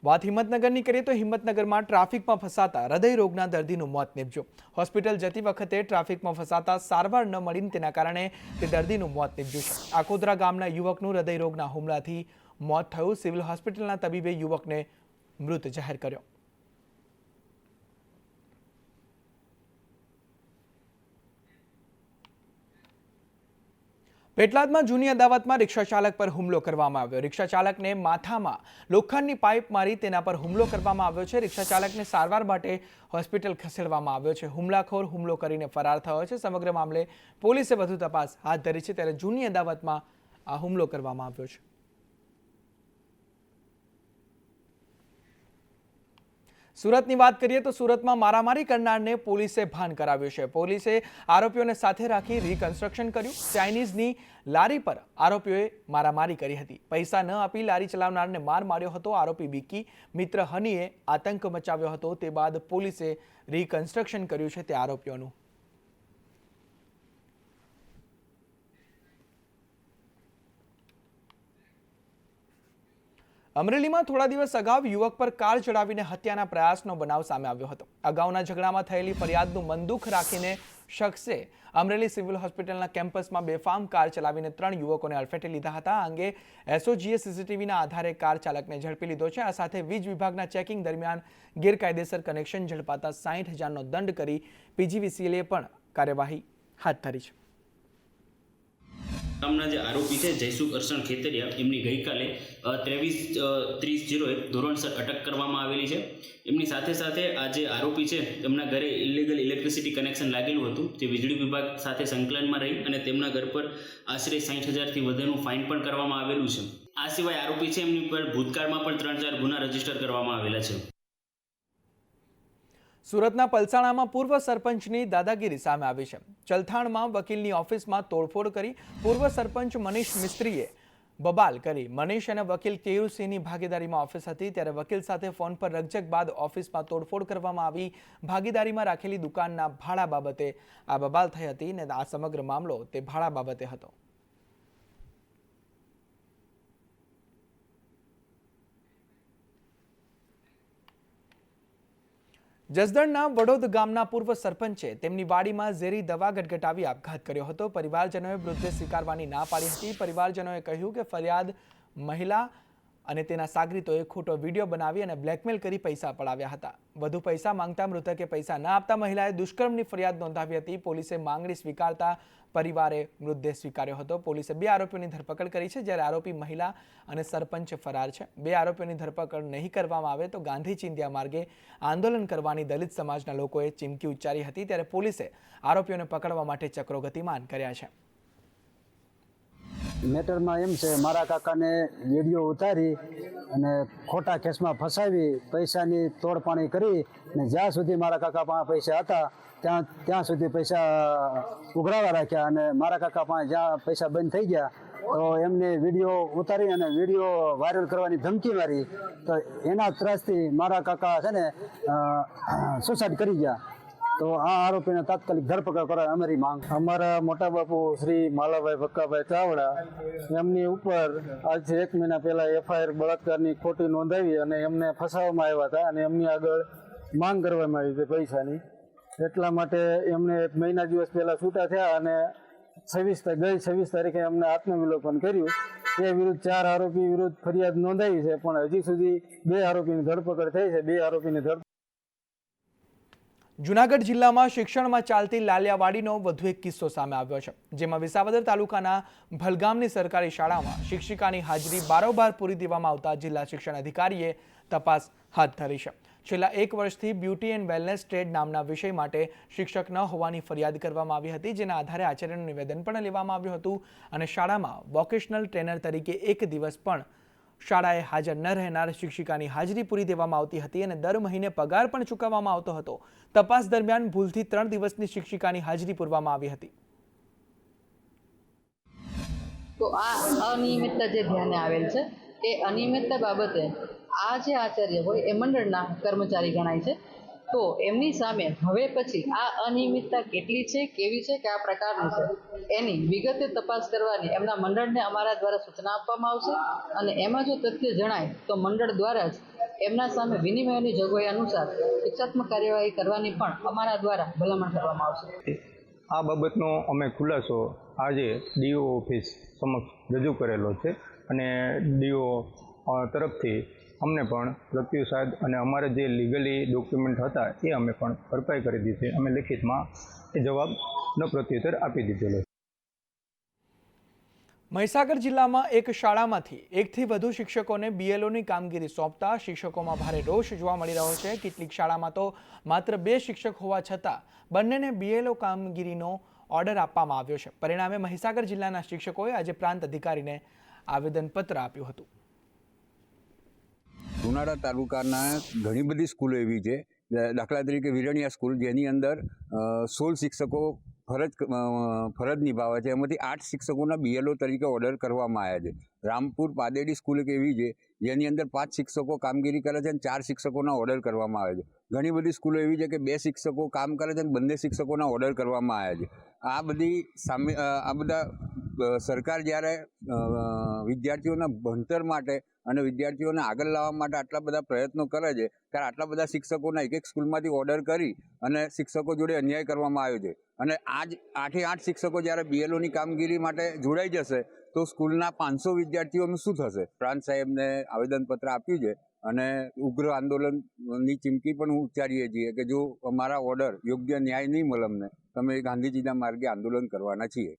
વાત હિંમતનગરની કરીએ તો હિંમતનગરમાં ટ્રાફિકમાં ફસાતા હૃદયરોગના દર્દીનું મોત નીપજ્યું. હોસ્પિટલ જતી વખતે ટ્રાફિકમાં ફસાતા સારવાર ન મળીને તેના કારણે તે દર્દીનું મોત નીપજ્યું છે. આકોદરા ગામના યુવકનું હૃદયરોગના હુમલાથી મોત થયું. સિવિલ હોસ્પિટલના તબીબે યુવકને મૃત જાહેર કર્યો. પેટલાદમાં જૂની અદાવતમાં રિક્ષા ચાલક પર હુમલો કરવામાં આવ્યો. રિક્ષા ચાલકને માથામાં લોખંડની પાઇપ મારી તેના પર હુમલો કરવામાં આવ્યો છે. રિક્ષા ચાલકને સારવાર માટે હોસ્પિટલ ખસેડવામાં આવ્યો છે. હુમલાખોર હુમલો કરીને ફરાર થયો છે. સમગ્ર મામલે પોલીસે વધુ તપાસ હાથ ધરી છે. ત્યારે જૂની અદાવતમાં આ હુમલો કરવામાં આવ્યો છે. સુરતની વાત કરીએ તો સુરતમાં મારામારી કરનારને પોલીસે ભાન કરાવ્યું છે. પોલીસે આરોપીઓને સાથે રાખી રિકન્સ્ટ્રક્શન કર્યું. ચાઇનીઝની લારી પર આરોપીઓએ મારામારી કરી હતી. પૈસા ન આપી લારી ચલાવનારને માર માર્યો હતો. આરોપી બિકી મિત્ર હનીએ આતંક મચાવ્યો હતો. તે બાદ પોલીસે રિકન્સ્ટ્રક્શન કર્યું છે તે આરોપીઓનું. અમરેલીમાં થોડા દિવસ અગાઉ યુવક પર કાર ચડાવીને હત્યાના પ્રયાસનો બનાવ સામે આવ્યો હતો. અગાઉના ઝઘડામાં થયેલી ફરિયાદનું મનદુખ રાખીને શખ્સે અમરેલી સિવિલ હોસ્પિટલના કેમ્પસમાં બેફામ કાર ચલાવીને 3 યુવકોને અડફેટે લીધા હતા. આ અંગે એસઓજીએ સીસીટીવીના આધારે કાર ચાલકને ઝડપી લીધો છે. આ સાથે વીજ વિભાગના ચેકિંગ દરમિયાન ગેરકાયદેસર કનેક્શન ઝડપાતા 60,000નો દંડ કરી પીજીવીસીએલે પણ કાર્યવાહી હાથ ધરી છે. ગામના જે આરોપી છે જયસુખ અરસણ ખેતરિયા એમની ગઈકાલે 23/30 ધોરણસર અટક કરવામાં આવેલી છે. એમની સાથે સાથે આ જે આરોપી છે તેમના ઘરે ઇલીગલ ઇલેક્ટ્રિસિટી કનેક્શન લાગેલું હતું. જે વીજળી વિભાગ સાથે સંકલનમાં રહી અને તેમના ઘર પર આશરે 60,000થી વધુનું ફાઇન પણ કરવામાં આવેલું છે. આ સિવાય આરોપી છે એમની પર ભૂતકાળમાં પણ 3-4 ગુના રજીસ્ટર કરવામાં આવેલા છે. સુરતના પલસાણામાં પૂર્વ સરપંચની દાદાગીરી સામે આવી છે. ચલથાણમાં વકીલની ઓફિસમાં તોડફોડ કરી પૂર્વ સરપંચ મનીષ મિસ્ત્રીએ બબાલ કરી. મનીષ અને વકીલ કેયુરસિંહની ભાગીદારીમાં ઓફિસ હતી ત્યારે વકીલ સાથે ફોન પર રકઝક બાદ ઓફિસમાં તોડફોડ કરવામાં આવી. ભાગીદારીમાં રાખેલી દુકાનના ભાડા બાબતે આ બબાલ થઈ હતી અને આ સમગ્ર મામલો તે ભાડા બાબતે હતો. જસદણના વડોદ ગામના પૂર્વ સરપંચે તેમની વાડીમાં ઝેરી દવા ગટગટાવી આપઘાત કર્યો હતો. પરિવારજનોએ મૃતદેહ સ્વીકારવાની ના પાડી હતી. પરિવારજનોએ કહ્યું કે ફરિયાદ મહિલા અને તેના સાગરીતોએ ખોટો વિડીયો બનાવી અને બ્લેકમેલ કરી પૈસા પડાવ્યા હતા. વધુ પૈસા માંગતા મૃતકે પૈસા ન આપતા મહિલાએ દુષ્કર્મની ફરિયાદ નોંધાવી હતી. પોલીસે માંગણી સ્વીકારતા પરિવારે મૃતદેહ સ્વીકાર્યો હતો. પોલીસે 2 આરોપીઓની ધરપકડ કરી છે જ્યારે આરોપી મહિલા અને સરપંચ ફરાર છે. 2 આરોપીઓની ધરપકડ નહીં કરવામાં આવે તો ગાંધી ચિંધ્યા માર્ગે આંદોલન કરવાની દલિત સમાજના લોકોએ ચીમકી ઉચ્ચારી હતી. ત્યારે પોલીસે આરોપીઓને પકડવા માટે ચક્રો ગતિમાન કર્યા છે. મેટરમાં એમ છે મારા કાકાને વિડીયો ઉતારી અને ખોટા કેસમાં ફસાવી પૈસાની તોડપાણી કરી અને જ્યાં સુધી મારા કાકા પાસે પૈસા હતા ત્યાં સુધી પૈસા ઉઘરાવા રાખ્યા અને મારા કાકા પાસે જ્યાં પૈસા બંધ થઈ ગયા તો એમને વિડીયો ઉતારી અને વિડીયો વાયરલ કરવાની ધમકી મારી. તો એના ત્રાસથી મારા કાકા છે ને સુસાઇડ કરી ગયા. તો આ આરોપીને તાત્કાલિક ધરપકડ કરવા અમારી માંગ. અમારા મોટા બાપુ શ્રી માલાભાઈ ભક્કાભાઈ ચાવડા એમની ઉપર આજથી 1 મહિના પહેલા એફઆઈઆર બળાત્કારની ખોટી નોંધાવી અને એમને ફસાવવામાં આવ્યા હતા અને એમની આગળ માંગ કરવામાં આવી છે પૈસાની. એટલા માટે એમને 1 મહિના દિવસ પહેલા છૂટા થયા અને 26 તારીખે એમને આત્મવિલોપન કર્યું. એ વિરુદ્ધ 4 આરોપી વિરુદ્ધ ફરિયાદ નોંધાવી છે પણ હજી સુધી 2 આરોપીની ધરપકડ થઈ છે. 2 આરોપીની ધરપકડ. જૂનાગઢ જિલ્લામાં શિક્ષણમાં ચાલતી લાલિયાવાડીનો વધુ એક કિસ્સો સામે આવ્યો છે. જેમાં વિસાવદર તાલુકાના ભલગામની સરકારી શાળામાં શિક્ષિકાની હાજરી બારોબાર પૂરી દેવામાં આવતા જિલ્લા શિક્ષણ અધિકારીએ તપાસ હાથ ધરી છે. છેલ્લા 1 વર્ષથી બ્યુટી એન્ડ વેલનેસ ટ્રેડ નામના વિષય માટે શિક્ષક ન હોવાની ફરિયાદ કરવામાં આવી હતી. જેના આધારે આચાર્યનું નિવેદન પણ લેવામાં આવ્યું હતું અને શાળામાં વોકેશનલ ટ્રેનર તરીકે 1 દિવસ પણ શાળાએ હાજર ન રહેનાર શિક્ષિકાની હાજરી પૂરી દેવામાં આવતી હતી અને દર મહિને પગાર પણ ચૂકવવામાં આવતો હતો. તપાસ દરમિયાન ભૂલથી 3 દિવસની શિક્ષિકાની હાજરી પૂરવામાં આવી હતી. તો આ અનિયમિતતા જે ધ્યાને આવેલ છે એ અનિયમિતતા બાબતે આ જે આચાર્ય હોય એ મંડળના કર્મચારી ગણાય છે. તો એમની સામે હવે પછી આ અનિયમિતતા કેટલી છે, કેવી છે, કયા પ્રકારની છે એની વિગતે તપાસ કરવાની એમના મંડળને અમારા દ્વારા સૂચના આપવામાં આવશે અને એમાં જો તથ્ય જણાય તો મંડળ દ્વારા જ એમના સામે વિનિમયની જોગવાઈ અનુસાર શિક્ષાત્મક કાર્યવાહી કરવાની પણ અમારા દ્વારા ભલામણ કરવામાં આવશે. આ બાબતનો અમે ખુલાસો આજે ડીઓ ઓફિસ સમક્ષ રજૂ કરેલો છે અને ડીઓ તરફથી અમને પણ પ્રત્યુસાદ અને અમારે જે લીગલી ડોક્યુમેન્ટ હતા એ અમે પણ ભરપાઈ કરી દીધી. અમે લેખિતમાં એ જવાબનો પ્રત્યુત્તર આપી દીધેલો. મહીસાગર જિલ્લામાં એક શાળામાંથી એકથી વધુ શિક્ષકોને બીએલઓની કામગીરી સોંપતા શિક્ષકોમાં ભારે રોષ જોવા મળી રહ્યો છે। કેટલીક શાળામાં તો માત્ર 2 શિક્ષક હોવા છતાં બંનેને બીએલઓ કામગીરીનો ઓર્ડર આપવામાં આવ્યો છે। પરિણામે મહીસાગર જિલ્લાના શિક્ષકોએ આજે પ્રાંત અધિકારીને આવેદનપત્ર આપ્યું હતું। લુણાવાડા તાલુકાના ઘણી બધી સ્કૂલો એવી છે, દાખલા તરીકે વિરણિયા સ્કૂલ જેની અંદર 16 શિક્ષકો ફરજ નિભાવે છે, એમાંથી 8 શિક્ષકોના બીએલઓ તરીકે ઓર્ડર કરવામાં આવ્યા છે। રામપુર પાદેડી સ્કૂલ એક એવી છે જેની અંદર 5 શિક્ષકો કામગીરી કરે છે અને 4 શિક્ષકોના ઓર્ડર કરવામાં આવે છે। ઘણી બધી સ્કૂલો એવી છે કે 2 શિક્ષકો કામ કરે છે અને બંને શિક્ષકોના ઓર્ડર કરવામાં આવ્યા છે। આ બધા સરકાર જ્યારે વિદ્યાર્થીઓના ભણતર માટે અને વિદ્યાર્થીઓને આગળ લાવવા માટે આટલા બધા પ્રયત્નો કરે છે, ત્યારે આટલા બધા શિક્ષકોના એક સ્કૂલમાંથી ઓર્ડર કરી અને શિક્ષકો જોડે અન્યાય કરવામાં આવ્યો છે। અને આજ 8 શિક્ષકો જ્યારે બીએલઓની કામગીરી માટે જોડાઈ જશે તો સ્કૂલના 500 વિદ્યાર્થીઓનું શું થશે? પ્રાંત સાહેબને આવેદનપત્ર આપ્યું છે અને ઉગ્ર આંદોલનની ચીમકી પણ ઉચ્ચારીએ છીએ કે જો અમારા ઓર્ડર યોગ્ય ન્યાય નહીં મળે અમને, તમે ગાંધીજીના માર્ગે આંદોલન કરવાના છીએ।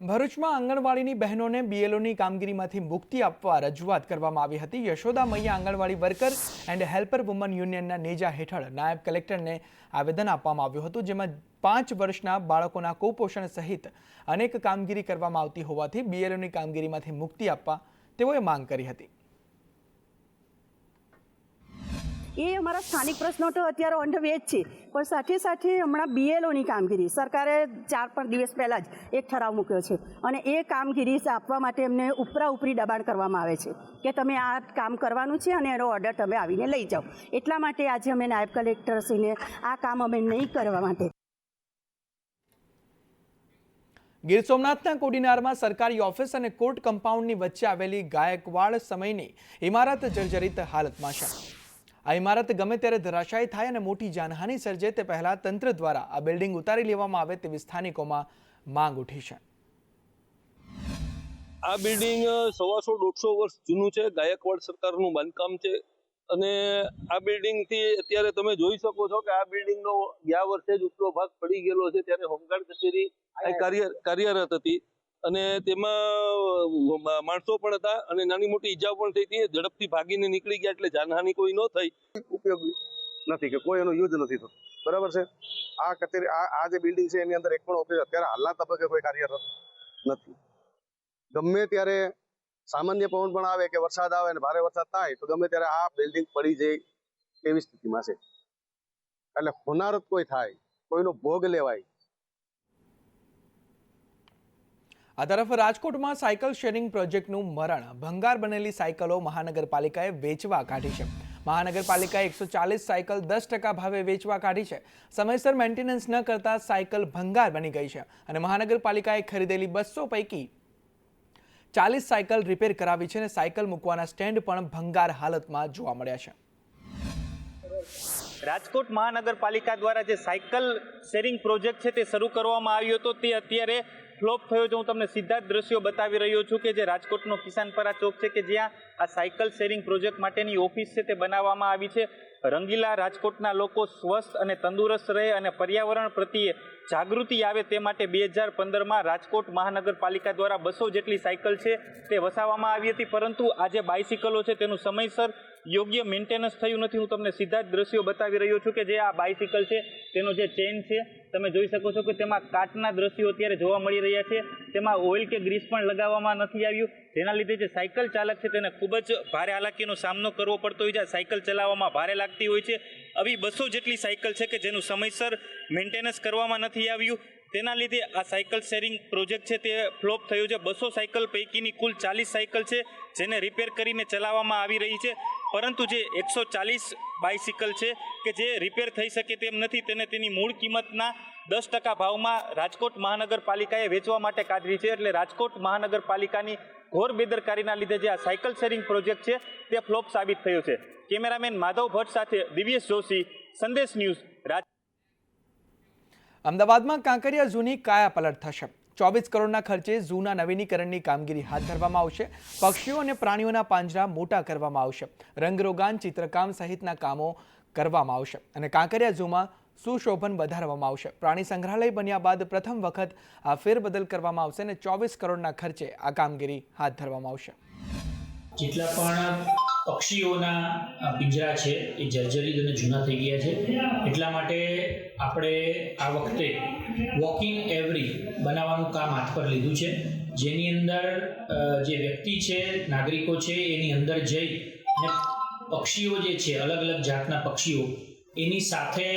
ભરૂચમાં આંગણવાડીની બહેનોને બીએલઓની કામગીરીમાંથી મુક્તિ આપવા રજૂઆત કરવામાં આવી હતી। યશોદા મૈયા આંગણવાડી વર્કર એન્ડ હેલ્પર વુમન યુનિયનના નેજા હેઠળ નાયબ કલેક્ટરને આવેદન આપવામાં આવ્યું હતું, જેમાં 5 વર્ષના બાળકોના કુપોષણ સહિત અનેક કામગીરી કરવામાં આવતી હોવાથી બીએલઓની કામગીરીમાંથી મુક્તિ આપવા તેઓએ માંગ કરી હતી। એ અમારા સ્થાનિક પ્રશ્નો તો અત્યારે ઓન ધ વે જ છે, પણ સાથે સાથે હમણાં બીએલઓની કામગીરી સરકારે 4-5 દિવસ પહેલાં જ એક ઠરાવ મૂક્યો છે અને એ કામગીરી આપવા માટે એમને ઉપરી દબાણ કરવામાં આવે છે કે તમે આ કામ કરવાનું છે અને એનો ઓર્ડર તમે આવીને લઈ જાઓ। એટલા માટે આજે અમે નાયબ કલેક્ટરશ્રીને આ કામ અમે નહીં કરવા માટે ગીર સોમનાથના કોડીનારમાં સરકારી ઓફિસ અને કોર્ટ કમ્પાઉન્ડની વચ્ચે આવેલી ગાયકવાડ સમયની ઇમારત જર્જરિત હાલતમાં છે। આ ઇમારત ગમે ત્યારે ધરાશાયી થાય અને મોટી જાનહાનિ સર્જે તે પહેલા તંત્ર દ્વારા આ બિલ્ડિંગ ઉતારી લેવામાં આવે તેવી સ્થાનિકોમાં માંગ ઉઠી છે। આ બિલ્ડિંગ 150-150 વર્ષ જૂનું છે, ગાયકવાડ સરકારનું બાંધકામ છે અને આ બિલ્ડિંગથી અત્યારે તમે જોઈ શકો છો કે આ બિલ્ડિંગનો ગયા વર્ષે જ ઉપલો ભાગ પડી ગયેલો છે, ત્યારે હોમગાર્ડ કચેરી કાર્યરત હતી અને તેમાં માણસો પણ હતા અને નાની મોટી ઈજાઓ પણ થઈ હતી। ઝડપથી ભાગીને નીકળી ગયા એટલે જાનહાનિ કોઈ ન થઈ। ઉપયોગી નથી કે કોઈ એનો યુઝ નથી થતો, બરાબર છે। આ કચેરી આ જે બિલ્ડિંગ છે એની અંદર એક પણ ઓફિસ અત્યારે હાલના તબક્કે કોઈ કાર્યરત નથી। ગમે ત્યારે સામાન્ય પવન પણ આવે કે વરસાદ આવે અને ભારે વરસાદ થાય તો ગમે ત્યારે આ બિલ્ડિંગ પડી જાય એવી સ્થિતિમાં છે, એટલે હોનારત કોઈ થાય, કોઈનો ભોગ લેવાય। આ તરફ રાજકોટમાં સાયકલ શેરિંગ પ્રોજેક્ટનું મરણ, ભંગાર બનેલી સાયકલો મહાનગરપાલિકાએ વેચવા કાઢી છે। મહાનગરપાલિકાએ 140 સાયકલ 10% ભાવે વેચવા કાઢી છે। સમયસર મેન્ટેનન્સ ન કરતા સાયકલ ભંગાર બની ગઈ છે અને મહાનગરપાલિકાએ ખરીદેલી 200 પૈકી 40 સાયકલ રિપેર કરાવી છે અને સાયકલ મૂકવાના સ્ટેન્ડ પણ ભંગાર હાલતમાં જોવા મળ્યા છે। રાજકોટ મહાનગરપાલિકા દ્વારા જે સાયકલ શેરિંગ પ્રોજેક્ટ છે તે શરૂ કરવામાં આવ્યો હતો તે અત્યારે ફ્લોપ થયો છે। હું તમને સીધા જ દ્રશ્યો બતાવી રહ્યો છું કે જે રાજકોટનો કિસાનપરા ચોક છે કે જ્યાં આ સાયકલ શેરિંગ પ્રોજેક્ટ માટેની ઓફિસ છે તે બનાવવામાં આવી છે। રંગીલા રાજકોટના લોકો સ્વસ્થ અને તંદુરસ્ત રહે અને પર્યાવરણ પ્રત્યે જાગૃતિ આવે તે માટે 2015માં રાજકોટ મહાનગરપાલિકા દ્વારા 200 જેટલી સાયકલ છે તે વસાવવામાં આવી હતી, પરંતુ આ જે બાઇસિકલો છે તેનું સમયસર યોગ્ય મેન્ટેનન્સ થયું નથી। હું તમને સીધા જ દ્રશ્યો બતાવી રહ્યો છું કે જે આ બાઇસિકલ છે તેનો જે ચેન છે તમે જોઈ શકો છો કે તેમાં કાટના દ્રશ્યો અત્યારે જોવા મળી રહ્યા છે, તેમાં ઓઇલ કે ગ્રીસ પણ લગાવવામાં નથી આવ્યું, જેના લીધે જે સાયકલ ચાલક છે તેને ખૂબ જ ભારે હાલાકીનો સામનો કરવો પડતો હોય છે। સાયકલ ચલાવવામાં ભારે લાગતી હોય છે। આવી 200 જેટલી સાયકલ છે કે જેનું સમયસર મેન્ટેનન્સ કરવામાં નથી આવ્યું, તેના લીધે આ સાયકલ શેરિંગ પ્રોજેક્ટ છે તે ફ્લોપ થયો છે। 200 સાયકલ પૈકીની કુલ 40 સાયકલ છે જેને રિપેર કરીને ચલાવવામાં આવી રહી છે, પરંતુ જે 140 બાઇસિકલ છે કે જે રિપેર થઈ શકે તેમ નથી, તેને તેની મૂળ કિંમતના 10% ભાવમાં રાજકોટ મહાનગરપાલિકાએ વેચવા માટે કાઢી છે। એટલે રાજકોટ મહાનગરપાલિકાની ઘોર બેદરકારીના લીધે જે આ સાયકલ શેરિંગ પ્રોજેક્ટ છે તે ફ્લોપ સાબિત થયો છે। કેમેરામેન માધવ ભટ્ટ સાથે દિવ્યેશ જોશી, સંદેશ ન્યૂઝ। અમદાવાદમાં કાંકરિયા ઝૂની કાયાપલટ થશે। 24 કરોડના ખર્ચે ઝૂના નવીનીકરણની કામગીરી હાથ ધરવામાં આવશે। પક્ષીઓ અને પ્રાણીઓના પાંજરા મોટા કરવામાં આવશે, રંગરોગાન, ચિત્રકામ સહિતના કામો કરવામાં આવશે અને કાંકરિયા ઝૂમાં સુશોભન વધારવામાં આવશે. પ્રાણી સંગ્રહાલય બન્યા બાદ પ્રથમ વખત આ ફેરબદલ કરવામાં આવશે અને 24 કરોડના ખર્ચે આ કામગીરી હાથ ધરવામાં આવશે. જેટલા પણ પક્ષીઓના પિંજરા છે એ જર્જરિત અને જૂના થઈ ગયા છે, એટલા માટે આપણે આ વખતે વોકિંગ એવરી બનાવવાનું કામ હાથ પર લીધું છે, જેની અંદર જે વ્યક્તિ છે, નાગરિકો છે, એની અંદર જઈ અને પક્ષીઓ જે છે, અલગ અલગ જાતના પક્ષીઓ એની સાથે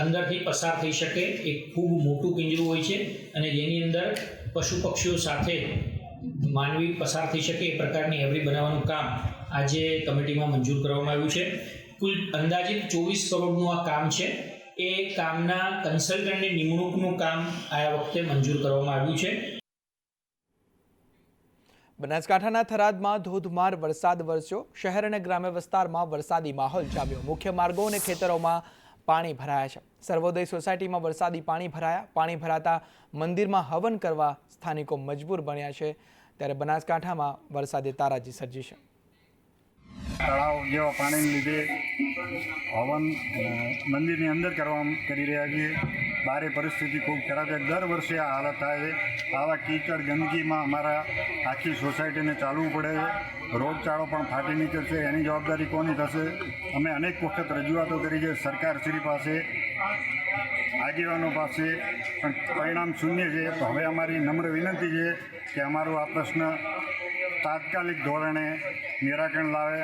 અંદરથી પસાર થઈ શકે. એક ખૂબ મોટું પિંજરું હોય છે અને જેની અંદર પશુ પક્ષીઓ સાથે માનવી પસાર થઈ શકે એ પ્રકારની એવરી બનાવવાનું કામ આજે કમિટીમાં મંજૂર કરવામાં આવ્યું છે. કુલ અંદાજિત 24 કરોડનું આ કામ છે. એ કામના કન્સલ્ટન્ટની નિમણૂકનું કામ આ વખતે મંજૂર કરવામાં આવ્યું છે. બનાસકાંઠાના થરાદમાં ધોધમાર વરસાદ વરસ્યો. શહેર અને ગ્રામ્ય વિસ્તારમાં વરસાદી માહોલ જામ્યો. મુખ્ય માર્ગો અને ખેતરોમાં પાણી ભરાયા છે. સર્વોદય સોસાયટીમાં વરસાદી પાણી ભરાયા. પાણી ભરાતા મંદિરમાં હવન કરવા સ્થાનિકો મજબૂર બન્યા છે. ત્યારે બનાસકાંઠામાં વરસાદે તારાજી સર્જી છે. તળાવ જેવા પાણીને લીધે હવન મંદિરની અંદર કરી રહ્યા છીએ. બારે પરિસ્થિતિ ખૂબ ખરાબ છે. દર વર્ષે આ હાલત થાય છે. આવા કીચડ ગંદકીમાં અમારા આખી સોસાયટીને ચાલવું પડે છે. રોગચાળો પણ ફાટી નીકળશે. એની જવાબદારી કોની થશે? અમે અનેક વખત રજૂઆતો કરી છે સરકારશ્રી પાસે, આગેવાનો પાસે, પણ પરિણામ શૂન્ય છે. તો હવે અમારી નમ્ર વિનંતી છે કે અમારો આ પ્રશ્ન તાત્કાલિક ધોરણે નિરાકરણ લાવે.